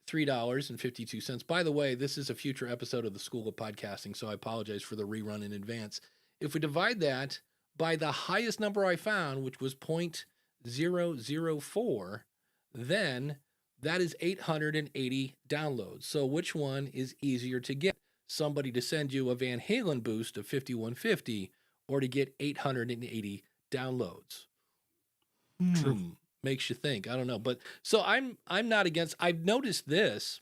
[SPEAKER 2] $3.52, by the way, this is a future episode of the School of Podcasting, so I apologize for the rerun in advance. If we divide that by the highest number I found, which was 0.004, then that is 880 downloads. So which one is easier to get? Somebody to send you a Van Halen boost of 5150 or to get 880 downloads?
[SPEAKER 1] True.
[SPEAKER 2] Makes you think. I don't know. But so I'm not against, I've noticed this,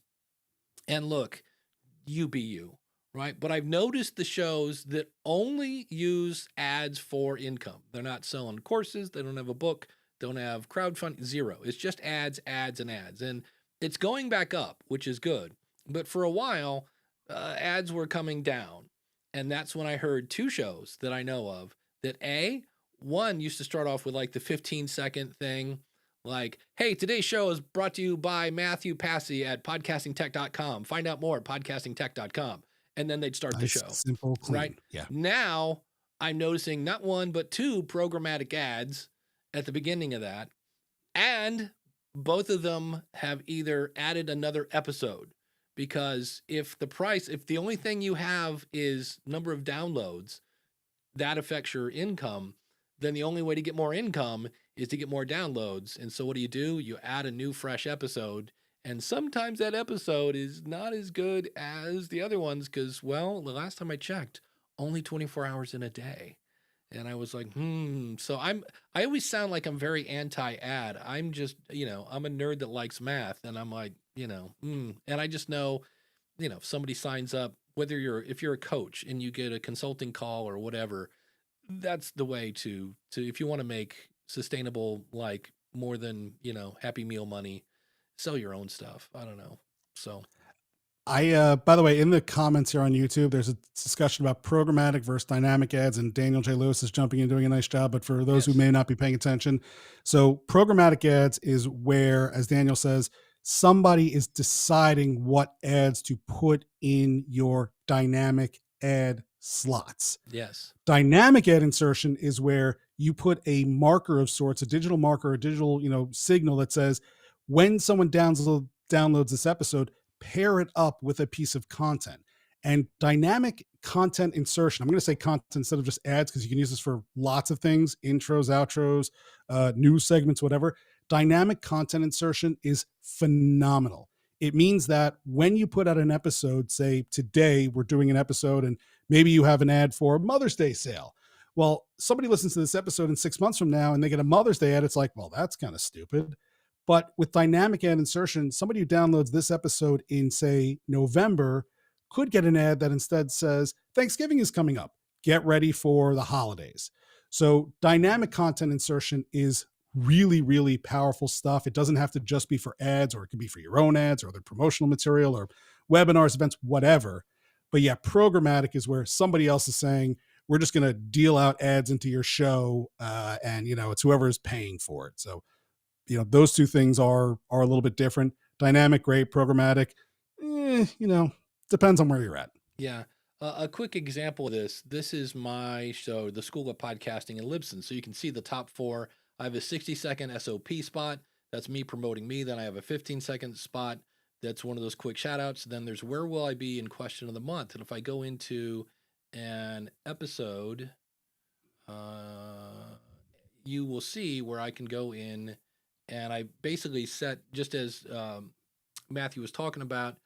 [SPEAKER 2] and look, you be you, right? But I've noticed the shows that only use ads for income. They're not selling courses. They don't have a book, don't have crowdfunding, zero. It's just ads, ads, and ads. And it's going back up, which is good. But for a while, ads were coming down. And that's when I heard two shows that I know of that one used to start off with like the 15-second thing. Like, hey, today's show is brought to you by Mathew Passy at podcastingtech.com. Find out more at podcastingtech.com. And then they'd start the show.
[SPEAKER 1] Simple, clean.
[SPEAKER 2] Right?
[SPEAKER 1] Yeah.
[SPEAKER 2] Now I'm noticing not one, but two programmatic ads at the beginning of that. And both of them have either added another episode, because if the only thing you have is number of downloads, that affects your income, then the only way to get more income is to get more downloads. And so what do? You add a new fresh episode. And sometimes that episode is not as good as the other ones because, well, the last time I checked, only 24 hours in a day. And I was like, So I always sound like I'm very anti-ad. I'm just, I'm a nerd that likes math. And I'm like, and I just know, if somebody signs up, if you're a coach and you get a consulting call or whatever, that's the way to if you want to make sustainable, like more than, Happy Meal money, sell your own stuff. I don't know. So
[SPEAKER 1] By the way, in the comments here on YouTube, there's a discussion about programmatic versus dynamic ads, and Daniel J. Lewis is jumping in doing a nice job. But for those who may not be paying attention, so programmatic ads is where, as Daniel says, somebody is deciding what ads to put in your dynamic ad slots.
[SPEAKER 2] Yes.
[SPEAKER 1] Dynamic ad insertion is where you put a marker of sorts, a digital marker, a digital, signal that says when someone downloads this episode, pair it up with a piece of content. And dynamic content insertion, I'm going to say content instead of just ads because you can use this for lots of things, intros, outros, news segments, whatever. Dynamic content insertion is phenomenal. It means that when you put out an episode, say today we're doing an episode and maybe you have an ad for a Mother's Day sale. Well, somebody listens to this episode in 6 months from now and they get a Mother's Day ad. It's like, well, that's kind of stupid. But with dynamic ad insertion, somebody who downloads this episode in, say, November could get an ad that instead says, Thanksgiving is coming up. Get ready for the holidays. So dynamic content insertion is really, really powerful stuff. It doesn't have to just be for ads, or it can be for your own ads or other promotional material or webinars, events, whatever. But yeah, programmatic is where somebody else is saying, we're just going to deal out ads into your show. And, it's whoever is paying for it. So, those two things are a little bit different. Dynamic, great. Programmatic, depends on where you're at.
[SPEAKER 2] Yeah. A quick example of this is my show, The School of Podcasting in Libsyn. So you can see the top 4. I have a 60-second SOP spot. That's me promoting me. Then I have a 15-second spot. That's one of those quick shout outs. Then there's Where Will I Be in Question of the Month. And if I go into an episode, you will see where I can go in and I basically set, just as Matthew was talking about,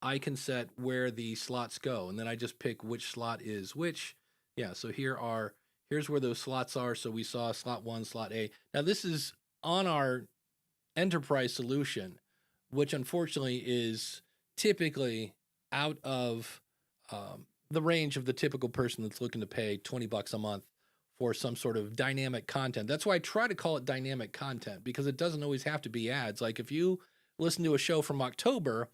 [SPEAKER 2] I can set where the slots go. And then I just pick which slot is which. Yeah, so here's where those slots are. So we saw slot 1, slot A. Now this is on our enterprise solution, which unfortunately is typically out of the range of the typical person that's looking to pay $20 a month for some sort of dynamic content. That's why I try to call it dynamic content, because it doesn't always have to be ads. Like if you listen to a show from October,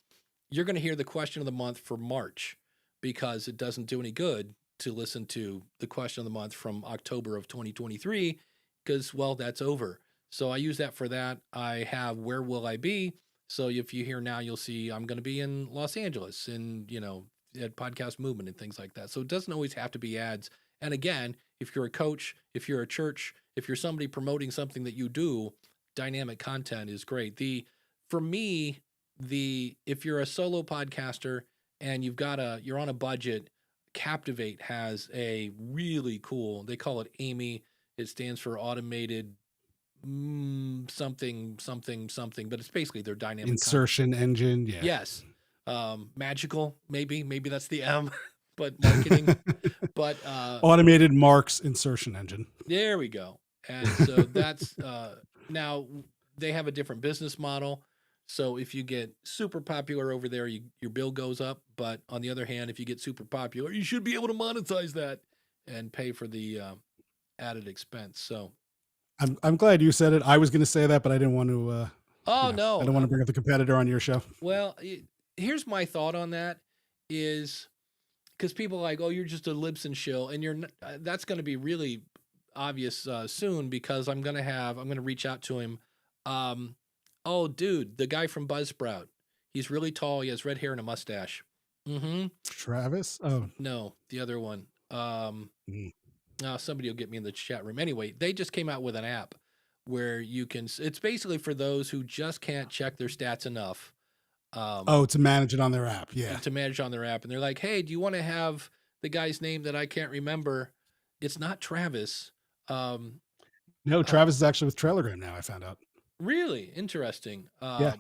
[SPEAKER 2] you're going to hear the question of the month for March, because it doesn't do any good to listen to the question of the month from October of 2023 because, well, that's over. So I use that for that. I have Where Will I Be? So if you hear now, you'll see I'm going to be in Los Angeles and, at Podcast Movement and things like that. So it doesn't always have to be ads. And again, if you're a coach, if you're a church, if you're somebody promoting something that you do, dynamic content is great. For me, if you're a solo podcaster and you're on a budget, Captivate has a really cool, they call it AMY. It stands for automated something, but it's basically their dynamic
[SPEAKER 1] insertion engine. Yeah.
[SPEAKER 2] Yes. Magical, maybe that's the M, but marketing, but
[SPEAKER 1] automated marks insertion engine.
[SPEAKER 2] There we go. And so that's now they have a different business model. So if you get super popular over there, your bill goes up. But on the other hand, if you get super popular, you should be able to monetize that and pay for the added expense. So
[SPEAKER 1] I'm glad you said it. I was going to say that, but I didn't want to.
[SPEAKER 2] No,
[SPEAKER 1] I don't want to bring up the competitor on your show.
[SPEAKER 2] Well, here's my thought on that. is because people are like, oh, you're just a Libsyn shill, and you're that's going to be really obvious soon because I'm going to reach out to him. Oh, dude, the guy from Buzzsprout. He's really tall. He has red hair and a mustache. Mm-hmm.
[SPEAKER 1] Travis? Oh,
[SPEAKER 2] No, the other one.
[SPEAKER 1] Mm.
[SPEAKER 2] Somebody will get me in the chat room. Anyway, they just came out with an app where you can, it's basically for those who just can't check their stats enough.
[SPEAKER 1] to manage it on their app. Yeah.
[SPEAKER 2] To manage on their app. And they're like, hey, do you want to have the guy's name that I can't remember? It's not Travis.
[SPEAKER 1] No, Travis is actually with Trailergram now, I found out.
[SPEAKER 2] Really interesting.
[SPEAKER 1] Yeah.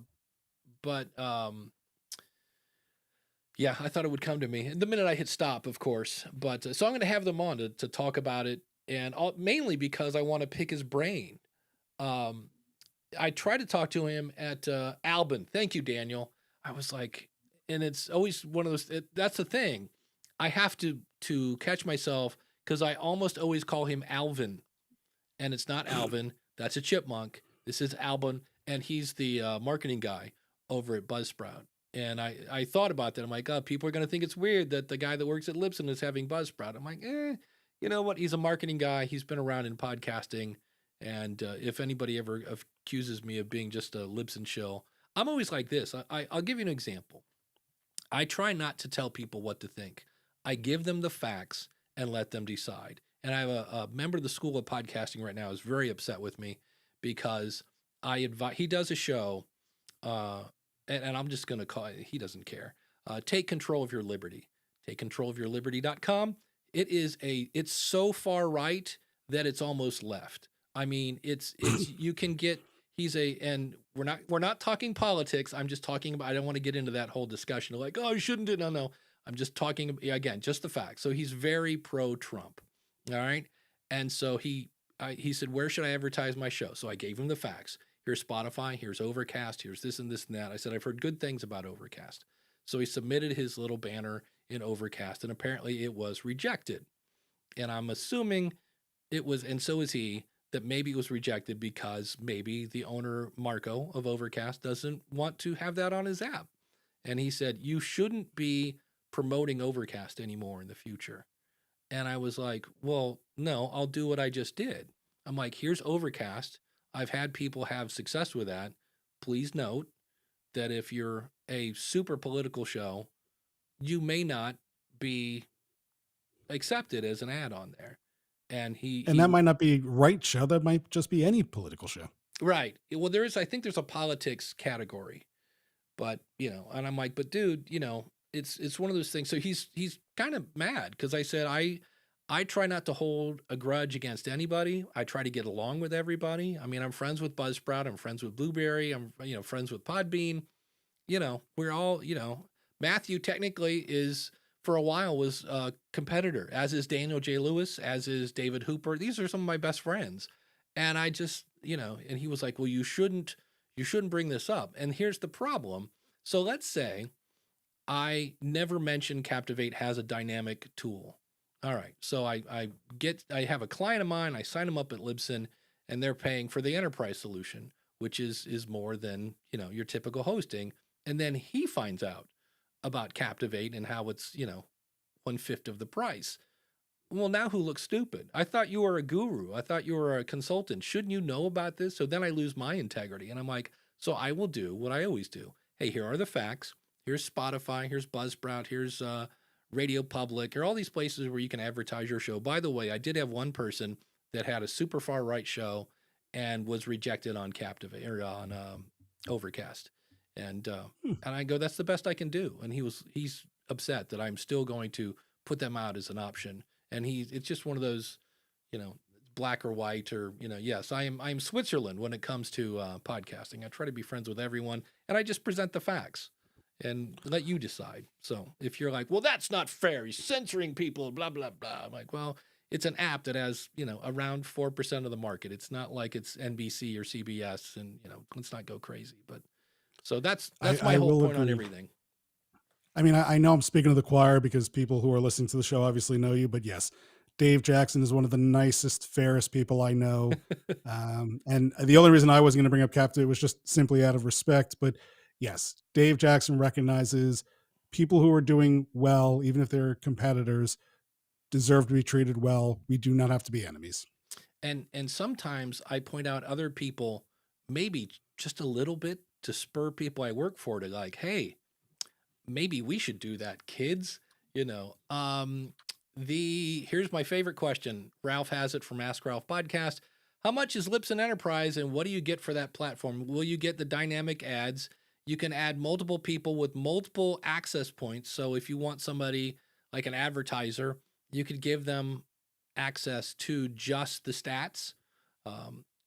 [SPEAKER 2] But yeah, I thought it would come to me the minute I hit stop, of course. But so I'm going to have them on to talk about it, and mainly because I want to pick his brain. I tried to talk to him at Albin. Thank you, Daniel. I was like, and it's always one of those. That's the thing. I have to catch myself because I almost always call him Alvin, and it's not Alvin. That's a chipmunk. This is Albin, and he's the marketing guy over at Buzzsprout. And I thought about that. I'm like, oh, people are going to think it's weird that the guy that works at Libsyn is having Buzzsprout. I'm like, you know what? He's a marketing guy. He's been around in podcasting. And if anybody ever accuses me of being just a Libsyn shill, I'm always like this. I'll give you an example. I try not to tell people what to think. I give them the facts and let them decide. And I have a member of the School of Podcasting right now is very upset with me because he does a show, and I'm just going to call it, he doesn't care. Take Control of Your Liberty. TakeControlOfYourLiberty.com. It's so far right that it's almost left. I mean, it's you can get, and we're not talking politics. I'm just talking about, I don't want to get into that whole discussion of like, oh, you shouldn't do, no. I'm just talking, again, just the facts. So he's very pro-Trump. All right. And so he said, where should I advertise my show? So I gave him the facts. Here's Spotify, here's Overcast, here's this and this and that. I said, I've heard good things about Overcast. So he submitted his little banner in Overcast, and apparently it was rejected. And I'm assuming it was, and so is he, that maybe it was rejected because maybe the owner, Marco of Overcast, doesn't want to have that on his app. And he said, you shouldn't be promoting Overcast anymore in the future. And I was like, well, no, I'll do what I just did. I'm like, here's Overcast. I've had people have success with that. Please note that if you're a super political show, you may not be accepted as an ad on there. And
[SPEAKER 1] that might not be right show. That might just be any political show.
[SPEAKER 2] Right. Well, I think there's a politics category, but and I'm like, but dude, it's one of those things. So he's kind of mad because I said, I try not to hold a grudge against anybody. I try to get along with everybody. I mean, I'm friends with Buzzsprout. I'm friends with Blueberry. I'm, friends with Podbean. We're all, Mathew technically is, for a while, was a competitor, as is Daniel J. Lewis, as is David Hooper. These are some of my best friends. And I just, and he was like, well, you shouldn't bring this up. And here's the problem. So let's say I never mentioned Captivate has a dynamic tool. All right. So I have a client of mine, I sign them up at Libsyn, and they're paying for the enterprise solution, which is more than, your typical hosting. And then he finds out about Captivate and how it's, 1/5 of the price. Well, now who looks stupid? I thought you were a guru. I thought you were a consultant. Shouldn't you know about this? So then I lose my integrity. And I'm like, so I will do what I always do. Hey, here are the facts. Here's Spotify. Here's Buzzsprout. Here's Radio Public. Here are all these places where you can advertise your show. By the way, I did have one person that had a super far right show and was rejected on Captivate or on Overcast. And I go, that's the best I can do. And he's upset that I'm still going to put them out as an option. And it's just one of those, black or white or, yes, I'm Switzerland when it comes to podcasting. I try to be friends with everyone and I just present the facts and let you decide. So if you're like, well, that's not fair, he's censoring people, blah, blah, blah. I'm like, well, it's an app that has, around 4% of the market. It's not like it's NBC or CBS and, let's not go crazy. But so that's my whole point on everything.
[SPEAKER 1] I mean, I know I'm speaking to the choir because people who are listening to the show obviously know you, but yes, Dave Jackson is one of the nicest, fairest people I know. And the only reason I wasn't going to bring up Captivate was just simply out of respect. But yes, Dave Jackson recognizes people who are doing well, even if they're competitors, deserve to be treated well. We do not have to be enemies.
[SPEAKER 2] And sometimes I point out other people, maybe just a little bit to spur people I work for to like, hey, maybe we should do that, kids. You know, here's my favorite question. Ralph has it from Ask Ralph Podcast. How much is Libsyn Enterprise and what do you get for that platform? Will you get the dynamic ads? You can add multiple people with multiple access points. So if you want somebody like an advertiser, you could give them access to just the stats.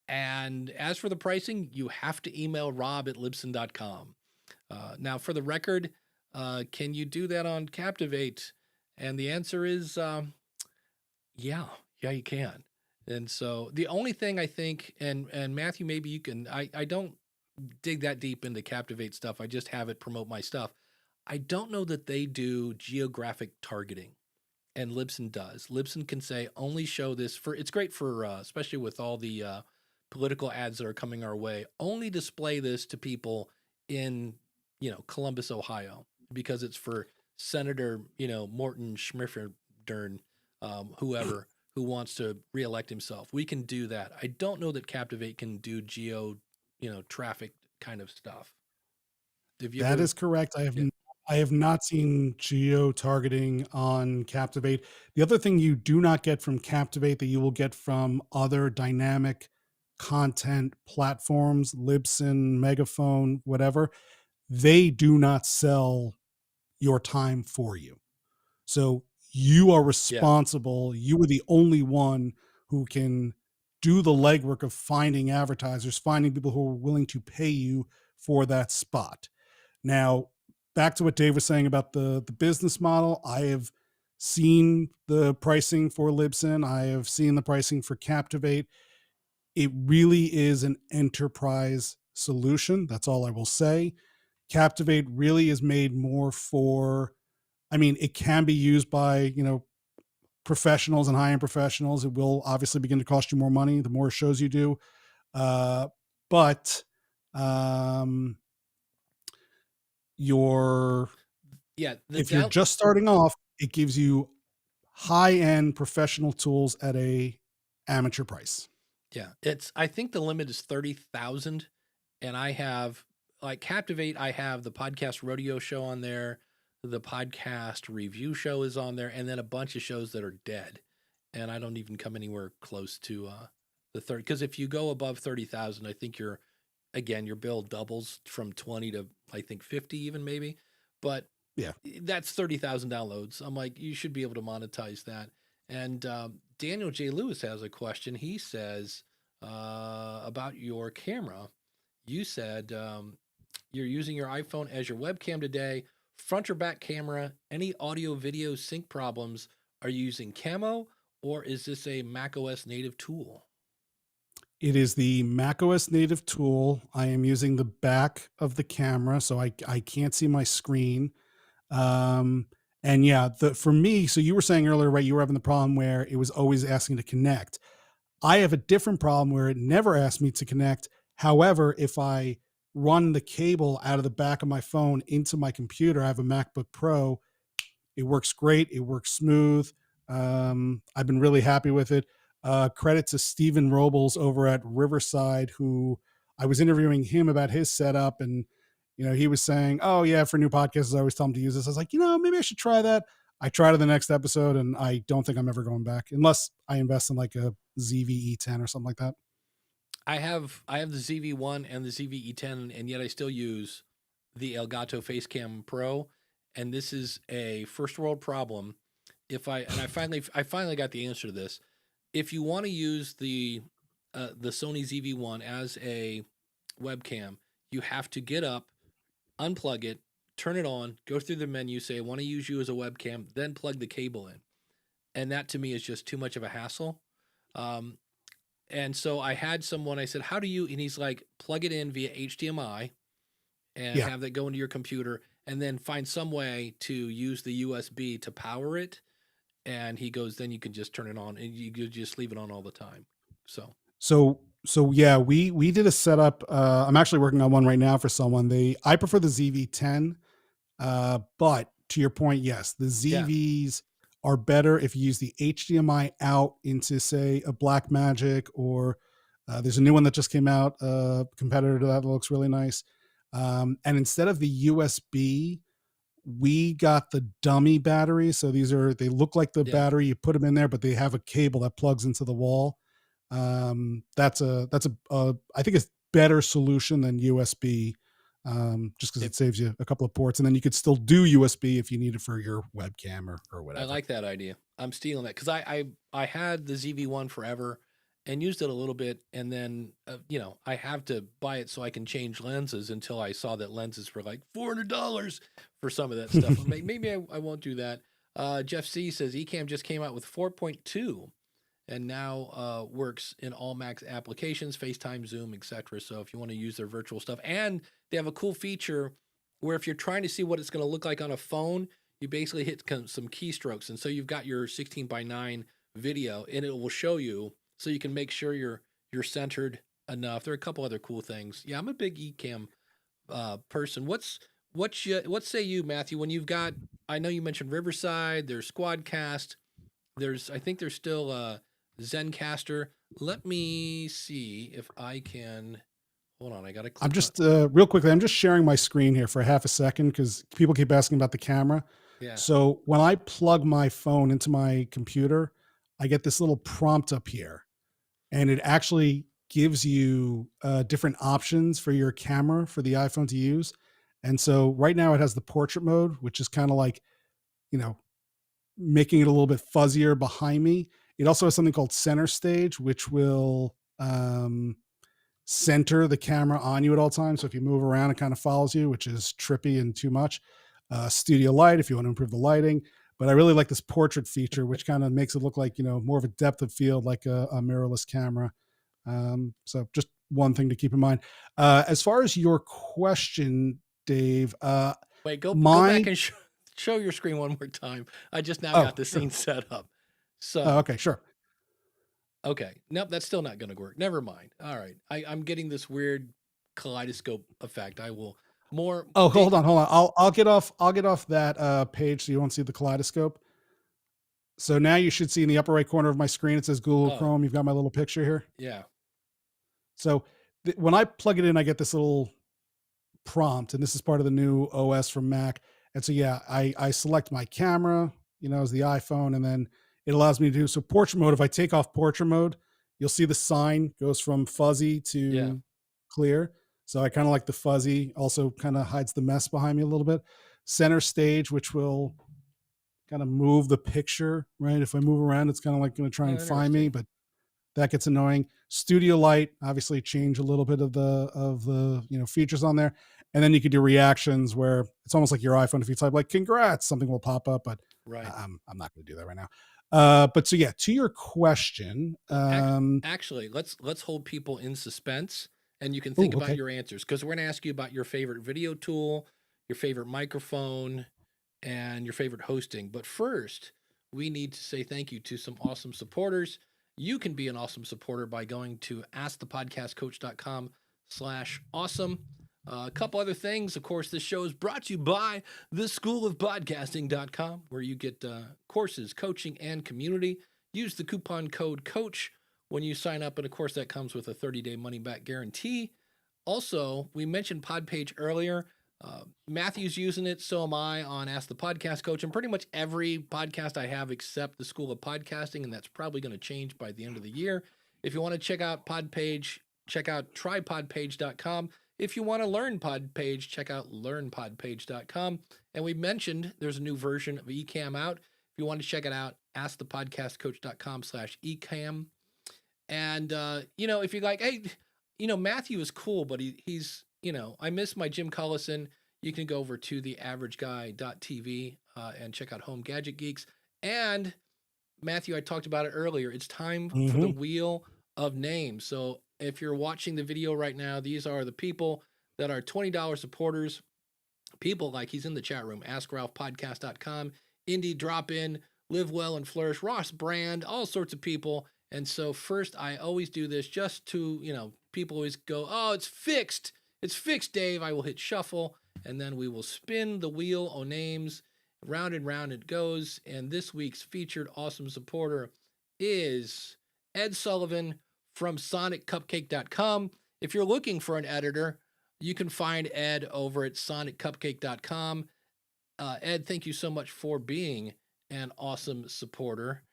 [SPEAKER 2] And as for the pricing, you have to email rob@libsyn.com. Now, for the record, can you do that on Captivate? And the answer is, yeah, you can. And so the only thing I think, and Matthew, maybe you can, I don't dig that deep into Captivate stuff. I just have it promote my stuff. I don't know that they do geographic targeting, and Libsyn does. Libsyn can say, only show this for, it's great for, especially with all the political ads that are coming our way, only display this to people in, Columbus, Ohio, because it's for Senator, Morton Schmifferdern, whoever, who wants to reelect himself. We can do that. I don't know that Captivate can do geo, traffic kind of stuff.
[SPEAKER 1] That is correct. I have not seen geo targeting on Captivate. The other thing you do not get from Captivate that you will get from other dynamic content platforms, Libsyn, Megaphone, whatever, they do not sell your time for you. So you are responsible. Yeah. You are the only one who can do the legwork of finding advertisers, finding people who are willing to pay you for that spot. Now, back to what Dave was saying about the business model. I have seen the pricing for Libsyn. I have seen the pricing for Captivate. It really is an enterprise solution. That's all I will say. Captivate really is made more for, it can be used by, professionals and high-end professionals. It will obviously begin to cost you more money the more shows you do. But if you're just starting off, it gives you high-end professional tools at a amateur price.
[SPEAKER 2] Yeah, I think the limit is 30,000, and I have like Captivate. I have the podcast rodeo show on there, the podcast review show is on there, and then a bunch of shows that are dead, and I don't even come anywhere close to the 30. Because if you go above 30,000, I think your bill doubles from 20 to I think 50 even maybe, but
[SPEAKER 1] yeah,
[SPEAKER 2] that's 30,000 downloads. I'm like, you should be able to monetize that. And Daniel J. Lewis has a question. He says about your camera. You said you're using your iPhone as your webcam today. Front or back camera, any audio video sync problems? Are you using Camo or is this a macOS native tool?
[SPEAKER 1] It is the macOS native tool. I am using the back of the camera, so I can't see my screen. And yeah, for me, so you were saying earlier, right, you were having the problem where it was always asking to connect. I have a different problem where it never asked me to connect. However, if I run the cable out of the back of my phone into my computer, I have a MacBook Pro, it works great. It works smooth. I've been really happy with it. Credit to Stephen Robles over at Riverside, who I was interviewing him about his setup, and he was saying, oh yeah, for new podcasts, I always tell him to use this. I was like, maybe I should try that. I tried it the next episode, and I don't think I'm ever going back unless I invest in like a ZV-E10 or something like that.
[SPEAKER 2] I have the ZV-1 and the ZV-E10, and yet I still use the Elgato Facecam Pro, and this is a first world problem. I finally got the answer to this. If you want to use the Sony ZV-1 as a webcam, you have to get up, unplug it, turn it on, go through the menu, say, I want to use you as a webcam, then plug the cable in. And that to me is just too much of a hassle. And so I had someone, I said, how do you, and he's like, plug it in via HDMI and have that go into your computer and then find some way to use the USB to power it. And he goes, then you can just turn it on and you just leave it on all the time. So yeah, we did a setup. I'm actually working on one right now for someone. I prefer the ZV-10, but
[SPEAKER 1] to your point, yes, the
[SPEAKER 2] Yeah.
[SPEAKER 1] ZVs are better if you use the HDMI out into, say, a Blackmagic, or there's a new one that just came out, competitor to that looks really nice. And instead of the USB, we got the dummy batteries. So they look like the
[SPEAKER 2] Yeah.
[SPEAKER 1] battery, you put them in there, but they have a cable that plugs into the wall. I think it's better solution than USB, just because
[SPEAKER 2] If
[SPEAKER 1] it saves you a couple of ports, and then you could still do USB if you need it for your webcam or
[SPEAKER 2] I
[SPEAKER 1] whatever.
[SPEAKER 2] like that idea. I'm stealing that because I had the ZV1 forever and used it a little bit, and then I have to buy it so I can change lenses until I saw that lenses were like $400 for some of that stuff. Maybe I won't do that. Jeff C says Ecamm just came out with 4.2 and now works in all Mac applications, FaceTime, Zoom, etc. So if you want to use their virtual stuff, and they have a cool feature where if you're trying to see what it's going to look like on a phone, you basically hit some keystrokes. And so you've got your 16:9 video and it will show you so you can make sure you're centered enough. There are a couple other cool things. Yeah, I'm a big Ecamm person. What say you, Matthew, when you've got, I know you mentioned Riverside, there's Squadcast, I think there's still Zencaster. Let me see if I can, hold on, I got to click.
[SPEAKER 1] I'm just real quickly, I'm just sharing my screen here for half a second because people keep asking about the camera.
[SPEAKER 2] Yeah.
[SPEAKER 1] So when I plug my phone into my computer, I get this little prompt up here, and it actually gives you different options for your camera for the iPhone to use. And so right now it has the portrait mode, which is kind of like, making it a little bit fuzzier behind me. It also has something called center stage, which will center the camera on you at all times. So if you move around, it kind of follows you, which is trippy and too much. Studio light, if you want to improve the lighting. But I really like this portrait feature, which kind of makes it look like, more of a depth of field, like a mirrorless camera. So just one thing to keep in mind. As far as your question, Dave,
[SPEAKER 2] wait, go back and show your screen one more time. I just now got the scene set up. So
[SPEAKER 1] okay, sure.
[SPEAKER 2] Okay. Nope, that's still not going to work. Never mind. All right. I'm getting this weird kaleidoscope effect. I will more.
[SPEAKER 1] Oh, hold on. I'll get off that page so you won't see the kaleidoscope. So now you should see in the upper right corner of my screen, it says Google Chrome. You've got my little picture here.
[SPEAKER 2] Yeah.
[SPEAKER 1] So when I plug it in, I get this little prompt, and this is part of the new OS from Mac. And so, yeah, I select my camera, as the iPhone, and then it allows me to do, so portrait mode. If I take off portrait mode, you'll see the sign goes from fuzzy to clear. So I kind of like the fuzzy, also kind of hides the mess behind me a little bit. Center stage, which will kind of move the picture, right? If I move around, it's kind of like going to try and find me, but that gets annoying. Studio light, obviously change a little bit of the features on there. And then you could do reactions where it's almost like your iPhone. If you type like congrats, something will pop up, but
[SPEAKER 2] right.
[SPEAKER 1] I'm not going to do that right now. But so yeah, to your question,
[SPEAKER 2] actually, let's hold people in suspense, and you can think about your answers, because we're going to ask you about your favorite video tool, your favorite microphone, and your favorite hosting. But first, we need to say thank you to some awesome supporters. You can be an awesome supporter by going to askthepodcastcoach.com/awesome. A couple other things. Of course, this show is brought to you by theschoolofpodcasting.com, where you get courses, coaching, and community. Use the coupon code COACH when you sign up. And of course, that comes with a 30-day money-back guarantee. Also, we mentioned Podpage earlier. Matthew's using it, so am I, on Ask the Podcast Coach, and pretty much every podcast I have except the School of Podcasting, and that's probably going to change by the end of the year. If you want to check out Podpage, check out trypodpage.com. If you want to learn Podpage, check out learnpodpage.com. And we mentioned there's a new version of Ecamm out. If you want to check it out, askthepodcastcoach.com/Ecamm. And, if you're like, hey, Matthew is cool, but he's, I miss my Jim Collison. You can go over to theaverageguy.tv and check out Home Gadget Geeks. And Matthew, I talked about it earlier. It's time for the Wheel of Names. So if you're watching the video right now, these are the people that are $20 supporters. People like, he's in the chat room, AskRalphPodcast.com, Indie Drop In, Live Well and Flourish, Ross Brand, all sorts of people. And so first, I always do this just to, people always go, oh, it's fixed. It's fixed, Dave. I will hit shuffle, and then we will spin the wheel of names. Round and round it goes. And this week's featured awesome supporter is Ed Sullivan from soniccupcake.com. If you're looking for an editor, you can find Ed over at soniccupcake.com. Ed, thank you so much for being an awesome supporter.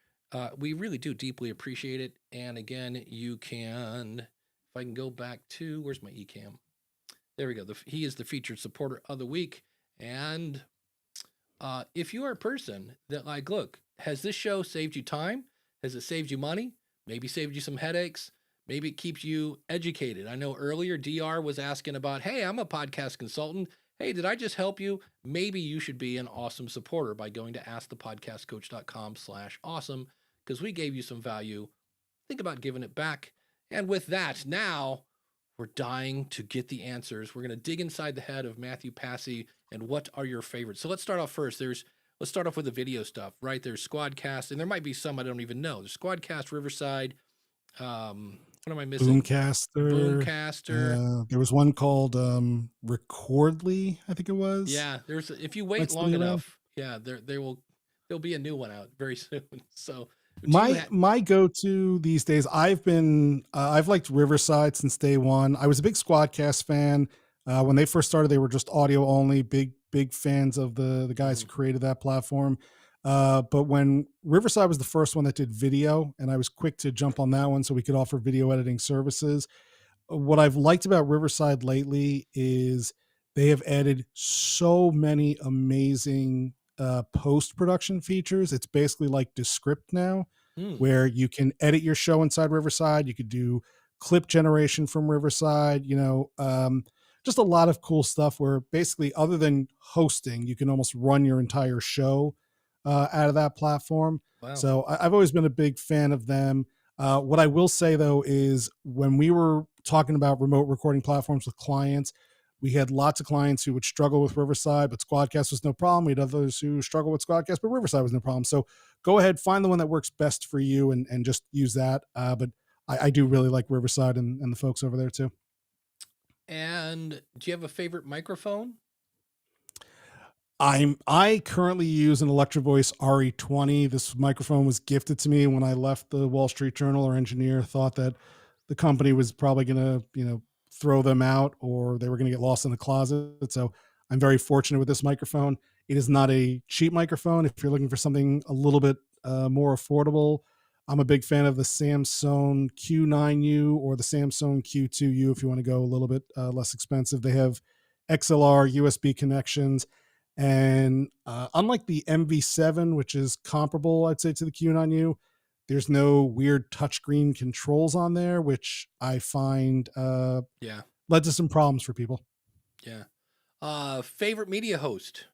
[SPEAKER 2] We really do deeply appreciate it. And again, you can, if I can go back to, where's my eCam? There we go. He is the featured supporter of the week. And if you are a person that, like, look, has this show saved you time? Has it saved you money? Maybe saved you some headaches? Maybe it keeps you educated. I know earlier DR was asking about, hey, I'm a podcast consultant. Hey, did I just help you? Maybe you should be an awesome supporter by going to askthepodcastcoach.com/awesome, because we gave you some value. Think about giving it back. And with that, now we're dying to get the answers. We're going to dig inside the head of Mathew Passy and what are your favorites. So let's start off first. Let's start off with the video stuff, right? There's Squadcast, and there might be some I don't even know. There's Squadcast, Riverside. What am I missing?
[SPEAKER 1] Boomcaster. There was one called Recordly, I think it was.
[SPEAKER 2] Yeah, if you wait long enough, yeah, there'll be a new one out very soon. So
[SPEAKER 1] my go-to these days, I've liked Riverside since day one. I was a big Squadcast fan. When they first started, they were just audio only, big fans of the guys who created that platform. But when Riverside was the first one that did video, and I was quick to jump on that one so we could offer video editing services. What I've liked about Riverside lately is they have added so many amazing post-production features. It's basically like Descript now, where you can edit your show inside Riverside. You could do clip generation from Riverside, just a lot of cool stuff where basically, other than hosting, you can almost run your entire show out of that platform.
[SPEAKER 2] Wow.
[SPEAKER 1] So I've always been a big fan of them. What I will say, though, is when we were talking about remote recording platforms with clients, we had lots of clients who would struggle with Riverside, but Squadcast was no problem. We had others who struggle with Squadcast, but Riverside was no problem. So go ahead, find the one that works best for you and just use that. But I do really like Riverside and the folks over there too.
[SPEAKER 2] And do you have a favorite microphone?
[SPEAKER 1] I currently use an Electro Voice RE20. This microphone was gifted to me when I left the Wall Street Journal. Our engineer thought that the company was probably going to, throw them out, or they were going to get lost in the closet. So I'm very fortunate with this microphone. It is not a cheap microphone. If you're looking for something a little bit more affordable, I'm a big fan of the Samsung Q9U or the Samsung Q2U if you want to go a little bit less expensive. They have XLR USB connections. And unlike the MV7, which is comparable, I'd say, to the Q9U, there's no weird touchscreen controls on there, which I find led to some problems for people.
[SPEAKER 2] Yeah. Favorite media host?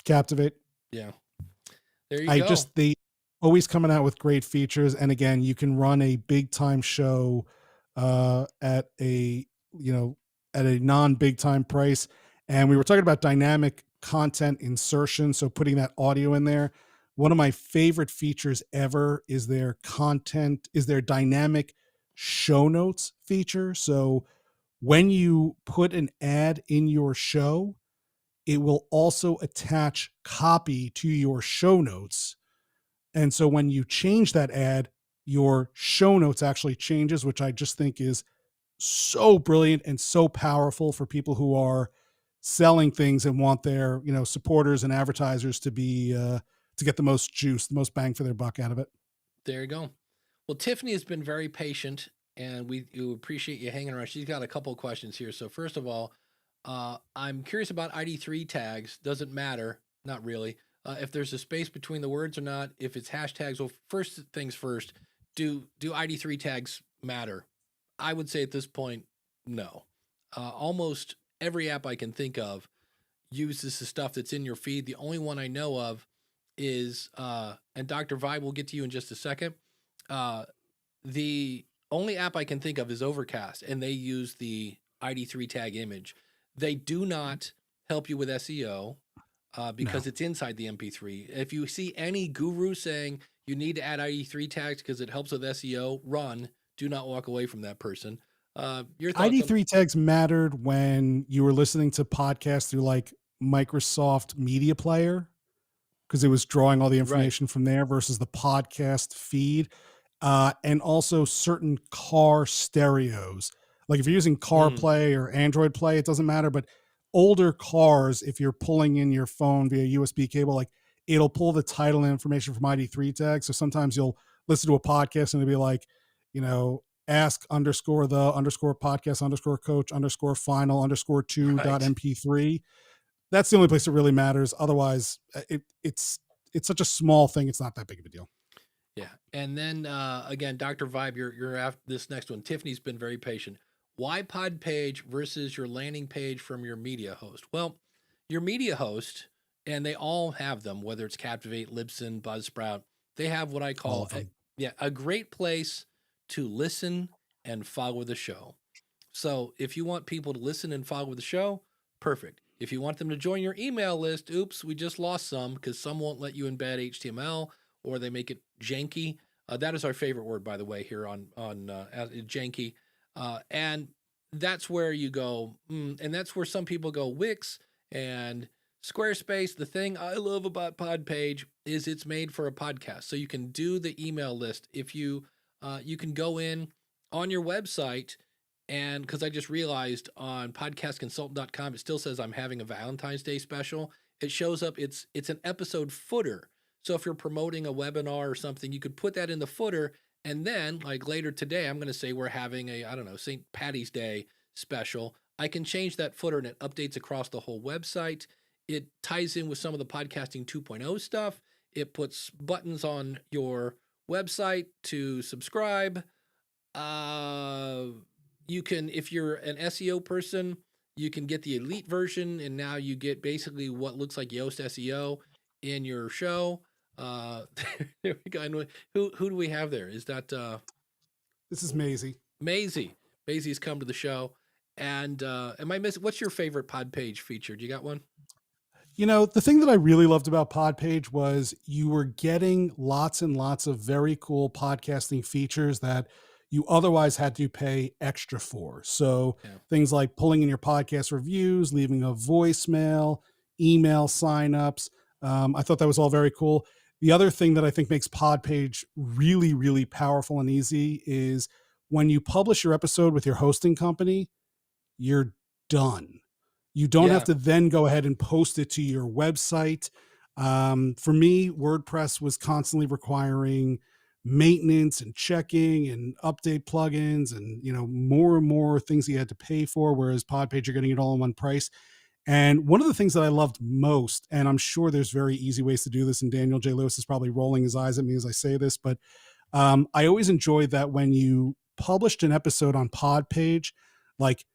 [SPEAKER 1] Captivate.
[SPEAKER 2] Yeah. There you go.
[SPEAKER 1] They always coming out with great features. And again, you can run a big time show at a non-big time price. And we were talking about dynamic content insertion, so putting that audio in there. One of my favorite features ever is their dynamic show notes feature. So when you put an ad in your show, it will also attach copy to your show notes. And so when you change that ad, your show notes actually changes, which I just think is so brilliant and so powerful for people who are selling things and want their supporters and advertisers to be to get the most juice, the most bang for their buck out of it.
[SPEAKER 2] There you go. Well, Tiffany has been very patient, and we appreciate you hanging around. She's got a couple of questions here. So first of all, I'm curious about ID3 tags. Doesn't matter, not really. If there's a space between the words or not, if it's hashtags. Well, first things first, do ID3 tags matter? I would say at this point, no. Almost every app I can think of uses the stuff that's in your feed. The only one I know of is, and Dr. Vibe will get to you in just a second. The only app I can think of is Overcast, and they use the ID3 tag image. They do not help you with SEO because it's inside the MP3. If you see any guru saying you need to add ID3 tags because it helps with SEO, run. Do not walk away from that person. Your thoughts
[SPEAKER 1] ID3 tags mattered when you were listening to podcasts through like Microsoft Media Player because it was drawing all the
[SPEAKER 2] Right.
[SPEAKER 1] information from there versus the podcast feed. And also certain car stereos. Like if you're using
[SPEAKER 2] Mm,
[SPEAKER 1] CarPlay or Android Play, it doesn't matter. But older cars, if you're pulling in your phone via USB cable, like it'll pull the title and information from ID3 tags. So sometimes you'll listen to a podcast and it'll be like, ask underscore the underscore podcast underscore coach underscore final underscore two dot
[SPEAKER 2] right.
[SPEAKER 1] mp3. That's the only place it really matters. Otherwise, it's such a small thing. It's not that big of a deal.
[SPEAKER 2] Yeah. And then again, Dr. Vibe, you're after this next one. Tiffany's been very patient. Why pod page versus your landing page from your media host? Well, your media host, and they all have them, whether it's Captivate, Libsyn, Buzzsprout, they have what I
[SPEAKER 1] All
[SPEAKER 2] call
[SPEAKER 1] of them.
[SPEAKER 2] a great place to listen and follow the show. So if you want people to listen and follow the show, perfect. If you want them to join your email list, oops, we just lost some because some won't let you embed HTML or they make it janky. That is our favorite word, by the way, here on janky. And that's where you go, and that's where some people go Wix and Squarespace. The thing I love about Podpage is it's made for a podcast, so you can do the email list. If you can go in on your website. And because I just realized on podcastconsultant.com, it still says I'm having a Valentine's Day special. It shows up, it's an episode footer. So if you're promoting a webinar or something, you could put that in the footer. And then like later today, I'm going to say we're having a, I don't know, St. Patty's Day special. I can change that footer and it updates across the whole website. It ties in with some of the podcasting 2.0 stuff. It puts buttons on your website to subscribe. You can, if you're an SEO person, you can get the elite version, and now you get basically what looks like Yoast SEO in your show. Uh, there we go. And who do we have there? Is that
[SPEAKER 1] This is Maisie.
[SPEAKER 2] Maisie? Maisie's come to the show. And am I missing? What's your favorite pod page feature? Do you got one?
[SPEAKER 1] The thing that I really loved about Podpage was you were getting lots and lots of very cool podcasting features that you otherwise had to pay extra for. So
[SPEAKER 2] Yeah.
[SPEAKER 1] things like pulling in your podcast reviews, leaving a voicemail, email signups. I thought that was all very cool. The other thing that I think makes Podpage really, really powerful and easy is when you publish your episode with your hosting company, you're done. You don't have
[SPEAKER 2] Yeah.
[SPEAKER 1] to then go ahead and post it to your website. For me, WordPress was constantly requiring maintenance and checking and update plugins and more and more things you had to pay for, whereas Podpage you're getting it all in one price. And one of the things that I loved most, and I'm sure there's very easy ways to do this, and Daniel J. Lewis is probably rolling his eyes at me as I say this, but I always enjoyed that when you published an episode on Podpage, like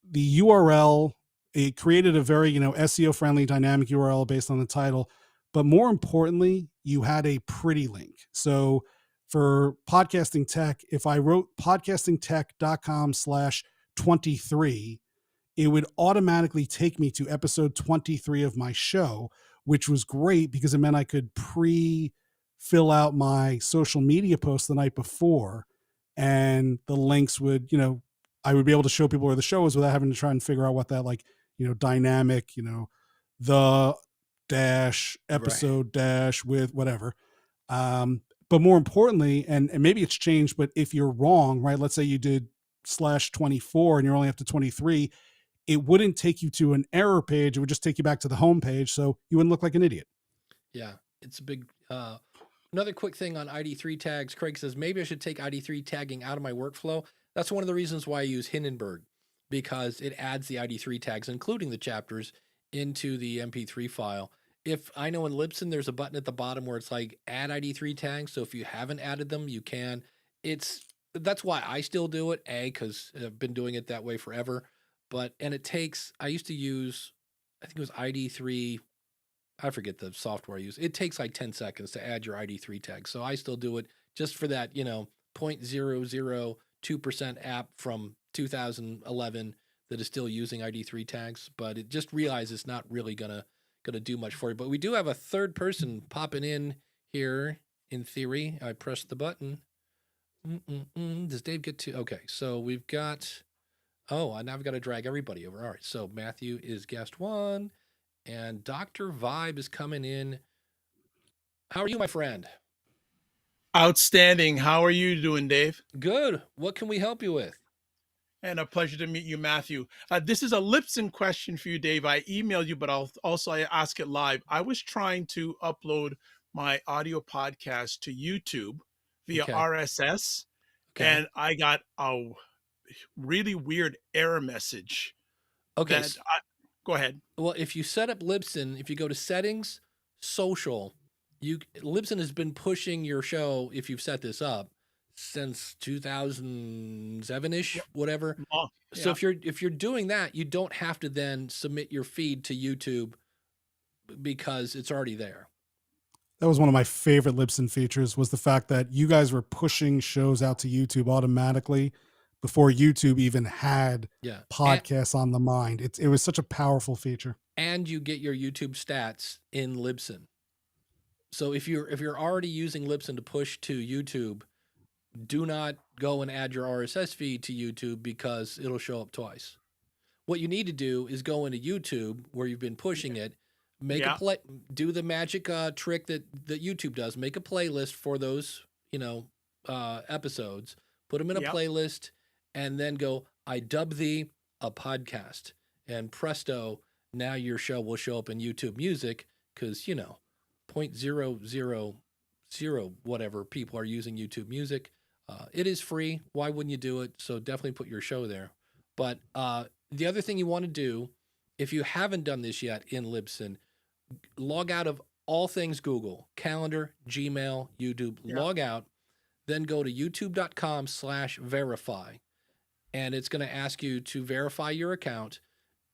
[SPEAKER 1] the URL, it created a very, SEO friendly dynamic URL based on the title. But more importantly, you had a pretty link. So for podcasting tech, if I wrote podcastingtech.com/23, it would automatically take me to episode 23 of my show, which was great because it meant I could fill out my social media posts the night before, and the links would, I would be able to show people where the show is without having to try and figure out what that dynamic, the dash episode dash with whatever. But more importantly, and maybe it's changed, but if you're wrong, right? Let's say you did /24 and you're only up to 23, it wouldn't take you to an error page. It would just take you back to the home page. So you wouldn't look like an idiot.
[SPEAKER 2] Yeah. It's a big, another quick thing on ID3 tags. Craig says, maybe I should take ID3 tagging out of my workflow. That's one of the reasons why I use Hindenburg, because it adds the ID3 tags, including the chapters, into the MP3 file. If I know in Libsyn, there's a button at the bottom where it's like add ID3 tags. So if you haven't added them, you can. That's why I still do it, because I've been doing it that way forever. And it takes, I used to use, I think it was ID3, I forget the software I use. It takes like 10 seconds to add your ID3 tag. So I still do it just for that, 0.002% app from 2011 that is still using ID3 tags, but it just realized it's not really gonna do much for you. But we do have a third person popping in here in theory. I pressed the button. Does Dave get to? Okay, so we've got, and now I've got to drag everybody over. All right, so Matthew is guest one, and Dr. Vibe is coming in How are you, my friend?
[SPEAKER 7] Outstanding. How are you doing, Dave?
[SPEAKER 2] Good. What can we help you with?
[SPEAKER 7] And a pleasure to meet you, Matthew. This is a Lipson question for you, Dave. I emailed you, but I ask it live. I was trying to upload my audio podcast to YouTube via
[SPEAKER 2] Okay.
[SPEAKER 7] RSS,
[SPEAKER 2] Okay.
[SPEAKER 7] and I got a really weird error message.
[SPEAKER 2] Okay.
[SPEAKER 7] Go ahead.
[SPEAKER 2] Well, if you set up Libsyn, if you go to settings, social, Libsyn has been pushing your show, if you've set this up, since 2007-ish, whatever.
[SPEAKER 7] Oh,
[SPEAKER 2] So
[SPEAKER 7] yeah.
[SPEAKER 2] if you're doing that, you don't have to then submit your feed to YouTube because it's already there.
[SPEAKER 1] That was one of my favorite Libsyn features, was the fact that you guys were pushing shows out to YouTube automatically before YouTube even had podcasts on the mind. It was such a powerful feature.
[SPEAKER 2] And you get your YouTube stats in Libsyn. So if you're already using Libsyn to push to YouTube, do not go and add your RSS feed to YouTube because it'll show up twice. What you need to do is go into YouTube where you've been pushing it, make a play, do the magic trick that YouTube does, make a playlist for those, episodes, put them in a playlist, and then go, I dub thee a podcast, and presto, now your show will show up in YouTube Music because, 0.000 whatever people are using YouTube Music. It is free. Why wouldn't you do it? So definitely put your show there. But the other thing you want to do, if you haven't done this yet in Libsyn, log out of all things Google, Calendar, Gmail, YouTube, log out, then go to youtube.com/verify. And it's going to ask you to verify your account.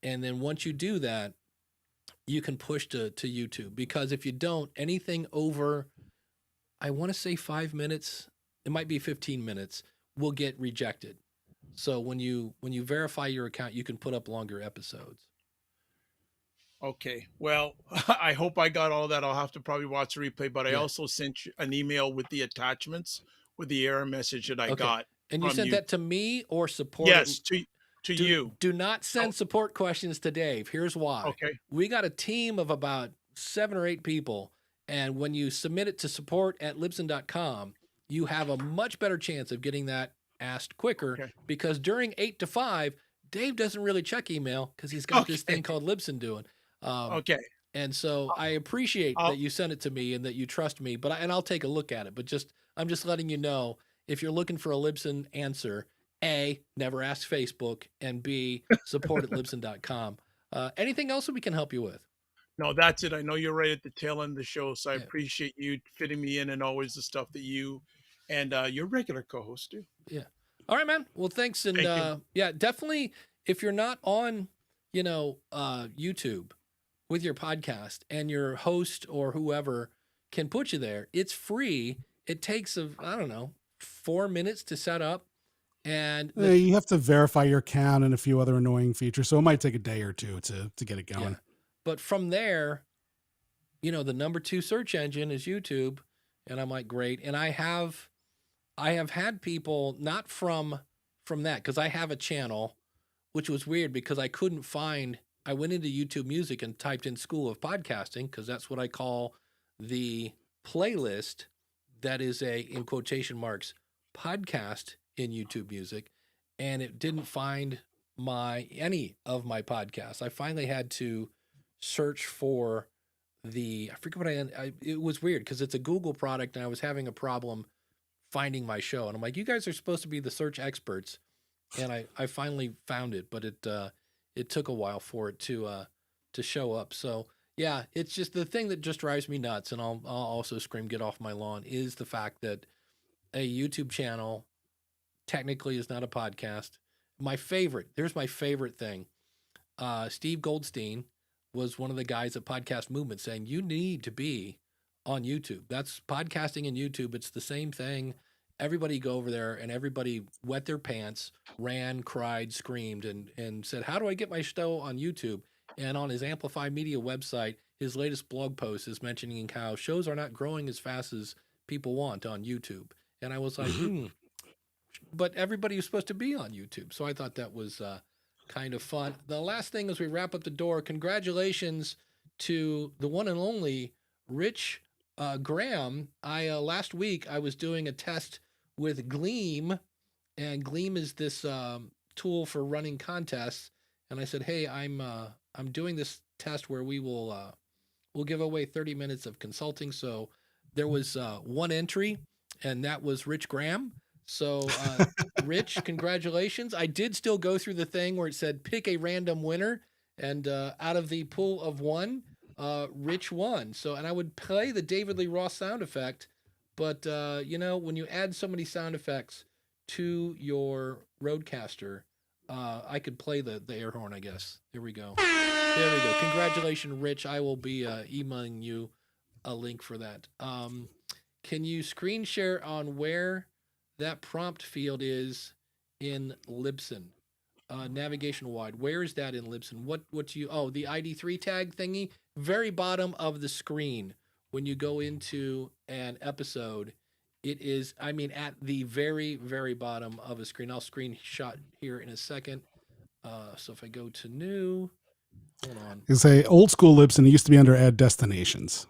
[SPEAKER 2] And then once you do that, you can push to YouTube. Because if you don't, anything over, I want to say 5 minutes, it might be 15 minutes, will get rejected. So when you verify your account, you can put up longer episodes.
[SPEAKER 7] Okay. Well, I hope I got all that. I'll have to probably watch the replay, but I also sent you an email with the attachments with the error message that I got.
[SPEAKER 2] And you sent that to me or support?
[SPEAKER 7] Yes, to you.
[SPEAKER 2] Do not send support questions to Dave. Here's why.
[SPEAKER 7] Okay.
[SPEAKER 2] We got a team of about 7 or 8 people, and when you submit it to support@libsyn.com, you have a much better chance of getting that asked quicker because during 8 to 5, Dave doesn't really check email because he's got this thing called Libsyn doing. And so I appreciate that you sent it to me and that you trust me, but I'll take a look at it. But I'm just letting you know, if you're looking for a Libsyn answer, A, never ask Facebook, and B, support@libsyn.com. Anything else that we can help you with?
[SPEAKER 7] No, that's it. I know you're right at the tail end of the show, so I appreciate you fitting me in and always the stuff that you and your regular co-host do.
[SPEAKER 2] Yeah. All right, man. Well, thanks. And definitely, if you're not on, YouTube with your podcast and your host or whoever can put you there, it's free. It takes, 4 minutes to set up. And
[SPEAKER 1] you have to verify your account and a few other annoying features. So it might take a day or two to get it going.
[SPEAKER 2] Yeah. But from there, the number 2 search engine is YouTube. And I'm like, great. And I have had people not from that, because I have a channel, which was weird because I couldn't find, I went into YouTube Music and typed in School of Podcasting, because that's what I call the playlist that is a, in quotation marks, podcast in YouTube Music, and it didn't find any of my podcasts. I finally had to search for I forget what it was weird because it's a Google product and I was having a problem finding my show. And I'm like, you guys are supposed to be the search experts. And I finally found it, but it took a while for it to show up. So yeah, it's just the thing that just drives me nuts. And I'll also scream, get off my lawn, is the fact that a YouTube channel technically is not a podcast. Here's my favorite thing. Steve Goldstein was one of the guys at Podcast Movement saying, you need to be on YouTube. That's podcasting and YouTube. It's the same thing. Everybody go over there and everybody wet their pants, ran, cried, screamed, and said, how do I get my show on YouTube? And on his Amplify Media website, his latest blog post is mentioning how shows are not growing as fast as people want on YouTube. And I was like, but everybody was supposed to be on YouTube. So I thought that was kind of fun. The last thing as we wrap up the door, congratulations to the one and only Rich Graham, I last week I was doing a test with Gleam, and Gleam is this tool for running contests. And I said, hey, I'm doing this test where we'll give away 30 minutes of consulting. So there was one entry, and that was Rich Graham. So Rich, congratulations. I did still go through the thing where it said pick a random winner, and out of the pool of one, Rich won. So, and I would play the David Lee Roth sound effect, but when you add so many sound effects to your Rodecaster, I could play the air horn, I guess. There we go. There we go. Congratulations, Rich. I will be emailing you a link for that. Can you screen share on where that prompt field is in Libsyn? Navigation wide. Where is that in Libsyn? What do you, the ID3 tag thingy? Very bottom of the screen. When you go into an episode, it is, at the very, very bottom of a screen. I'll screenshot here in a second. So if I go to new, hold on.
[SPEAKER 1] It's a old school Libsyn. It used to be under add destinations.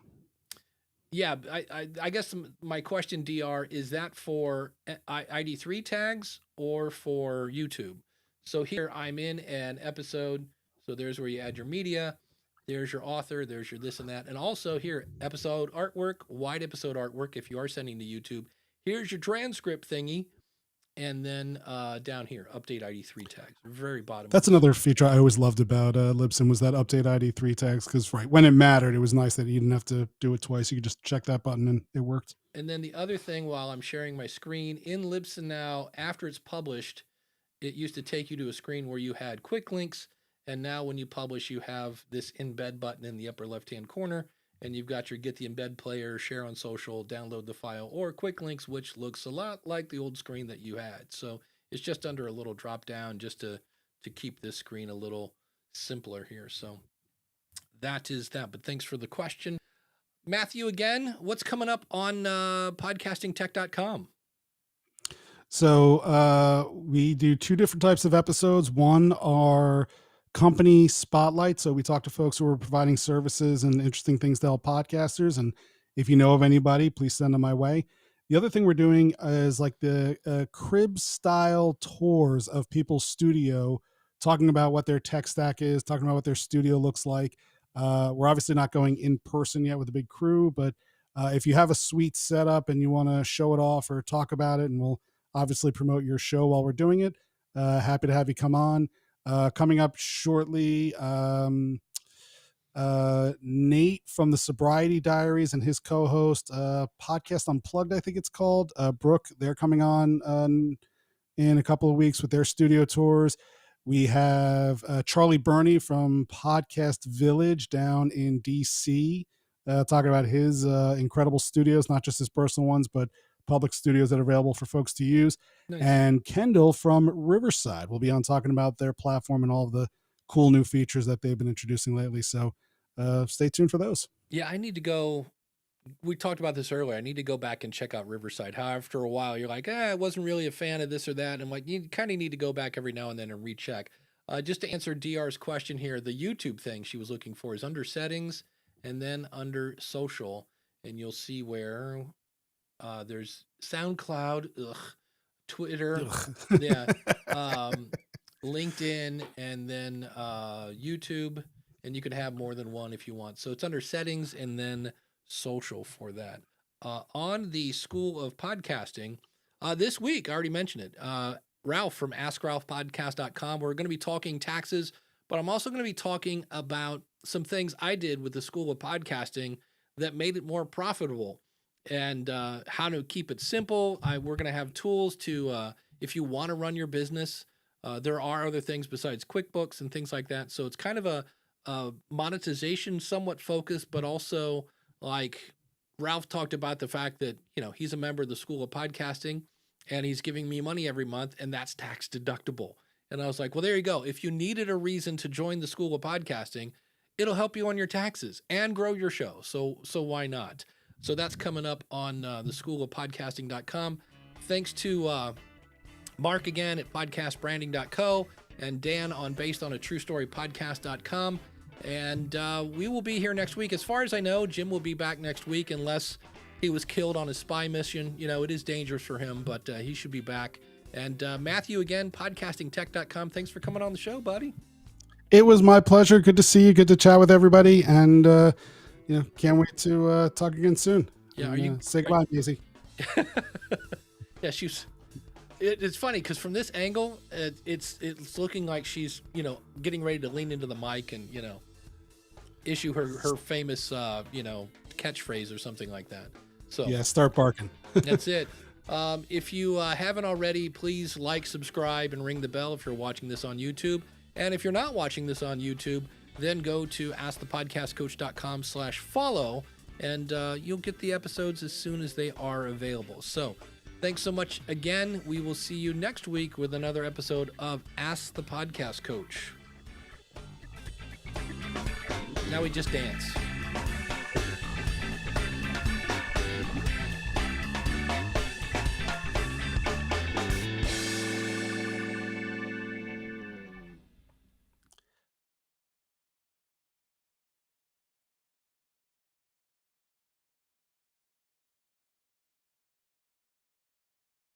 [SPEAKER 2] Yeah, I guess my question, DR, is that for ID3 tags or for YouTube? So here I'm in an episode. So there's where you add your media. There's your author. There's your this and that. And also here, episode artwork, wide episode artwork if you are sending to YouTube. Here's your transcript thingy. And then down here, update ID3 tags. Very bottom.
[SPEAKER 1] That's another feature I always loved about Libsyn was that update ID3 tags, because when it mattered, it was nice that you didn't have to do it twice. You could just check that button and it worked.
[SPEAKER 2] And then the other thing, while I'm sharing my screen, in Libsyn now, after it's published, it used to take you to a screen where you had quick links. And now when you publish, you have this embed button in the upper left-hand corner. And you've got your get the embed player, share on social, download the file, or quick links, which looks a lot like the old screen that you had. So it's just under a little drop down just to keep this screen a little simpler here. So that is that. But thanks for the question. Matthew, again, what's coming up on podcastingtech.com?
[SPEAKER 1] So we do two different types of episodes. One are company spotlight. So we talk to folks who are providing services and interesting things to help podcasters. And if you know of anybody, please send them my way. The other thing we're doing is like the crib style tours of people's studio, talking about what their tech stack is, talking about what their studio looks like. We're obviously not going in person yet with a big crew, but if you have a sweet setup and you want to show it off or talk about it, and we'll obviously promote your show while we're doing it, happy to have you come on. Coming up shortly, Nate from the Sobriety Diaries and his co-host, Podcast Unplugged, I think it's called, Brooke, they're coming on in a couple of weeks with their studio tours. We have Charlie Burney from Podcast Village down in DC, talking about his incredible studios, not just his personal ones, but public studios that are available for folks to use. Nice. And Kendall from Riverside will be on talking about their platform and all of the cool new features that they've been introducing lately. So stay tuned for those.
[SPEAKER 2] Yeah, I need to go. We talked about this earlier. I need to go back and check out Riverside. How after a while you're like, I wasn't really a fan of this or that. And I'm like, you kind of need to go back every now and then and recheck. Just to answer DR's question here, the YouTube thing she was looking for is under settings and then under social. And you'll see where there's SoundCloud, Twitter, yeah, LinkedIn, and then YouTube, and you can have more than one if you want. So it's under settings and then social for that. On the School of Podcasting, this week, I already mentioned it, Ralph from AskRalphPodcast.com. We're going to be talking taxes, but I'm also going to be talking about some things I did with the School of Podcasting that made it more profitable. And how to keep it simple. We're going to have tools to, if you want to run your business, there are other things besides QuickBooks and things like that. So it's kind of a monetization somewhat focused, but also like Ralph talked about the fact that, he's a member of the School of Podcasting and he's giving me money every month and that's tax deductible. And I was like, well, there you go. If you needed a reason to join the School of Podcasting, it'll help you on your taxes and grow your show. So why not? So that's coming up on the schoolofpodcasting.com. Thanks to Mark again at podcastbranding.co and Dan on based on a true story podcast.com. And we will be here next week. As far as I know, Jim will be back next week unless he was killed on his spy mission. You know, it is dangerous for him, but he should be back. And Mathew, again, podcastingtech.com. Thanks for coming on the show, buddy.
[SPEAKER 1] It was my pleasure. Good to see you. Good to chat with everybody. And, can't wait to talk again soon.
[SPEAKER 2] Yeah,
[SPEAKER 1] and, say goodbye, Maisie.
[SPEAKER 2] Yeah, it's funny because from this angle, it's looking like she's, getting ready to lean into the mic and, issue her famous, catchphrase or something like that. So
[SPEAKER 1] yeah, start barking.
[SPEAKER 2] That's it. If you haven't already, please like, subscribe, and ring the bell if you're watching this on YouTube. And if you're not watching this on YouTube, then go to askthepodcastcoach.com/follow, and you'll get the episodes as soon as they are available. So thanks so much again. We will see you next week with another episode of Ask the Podcast Coach. Now we just dance.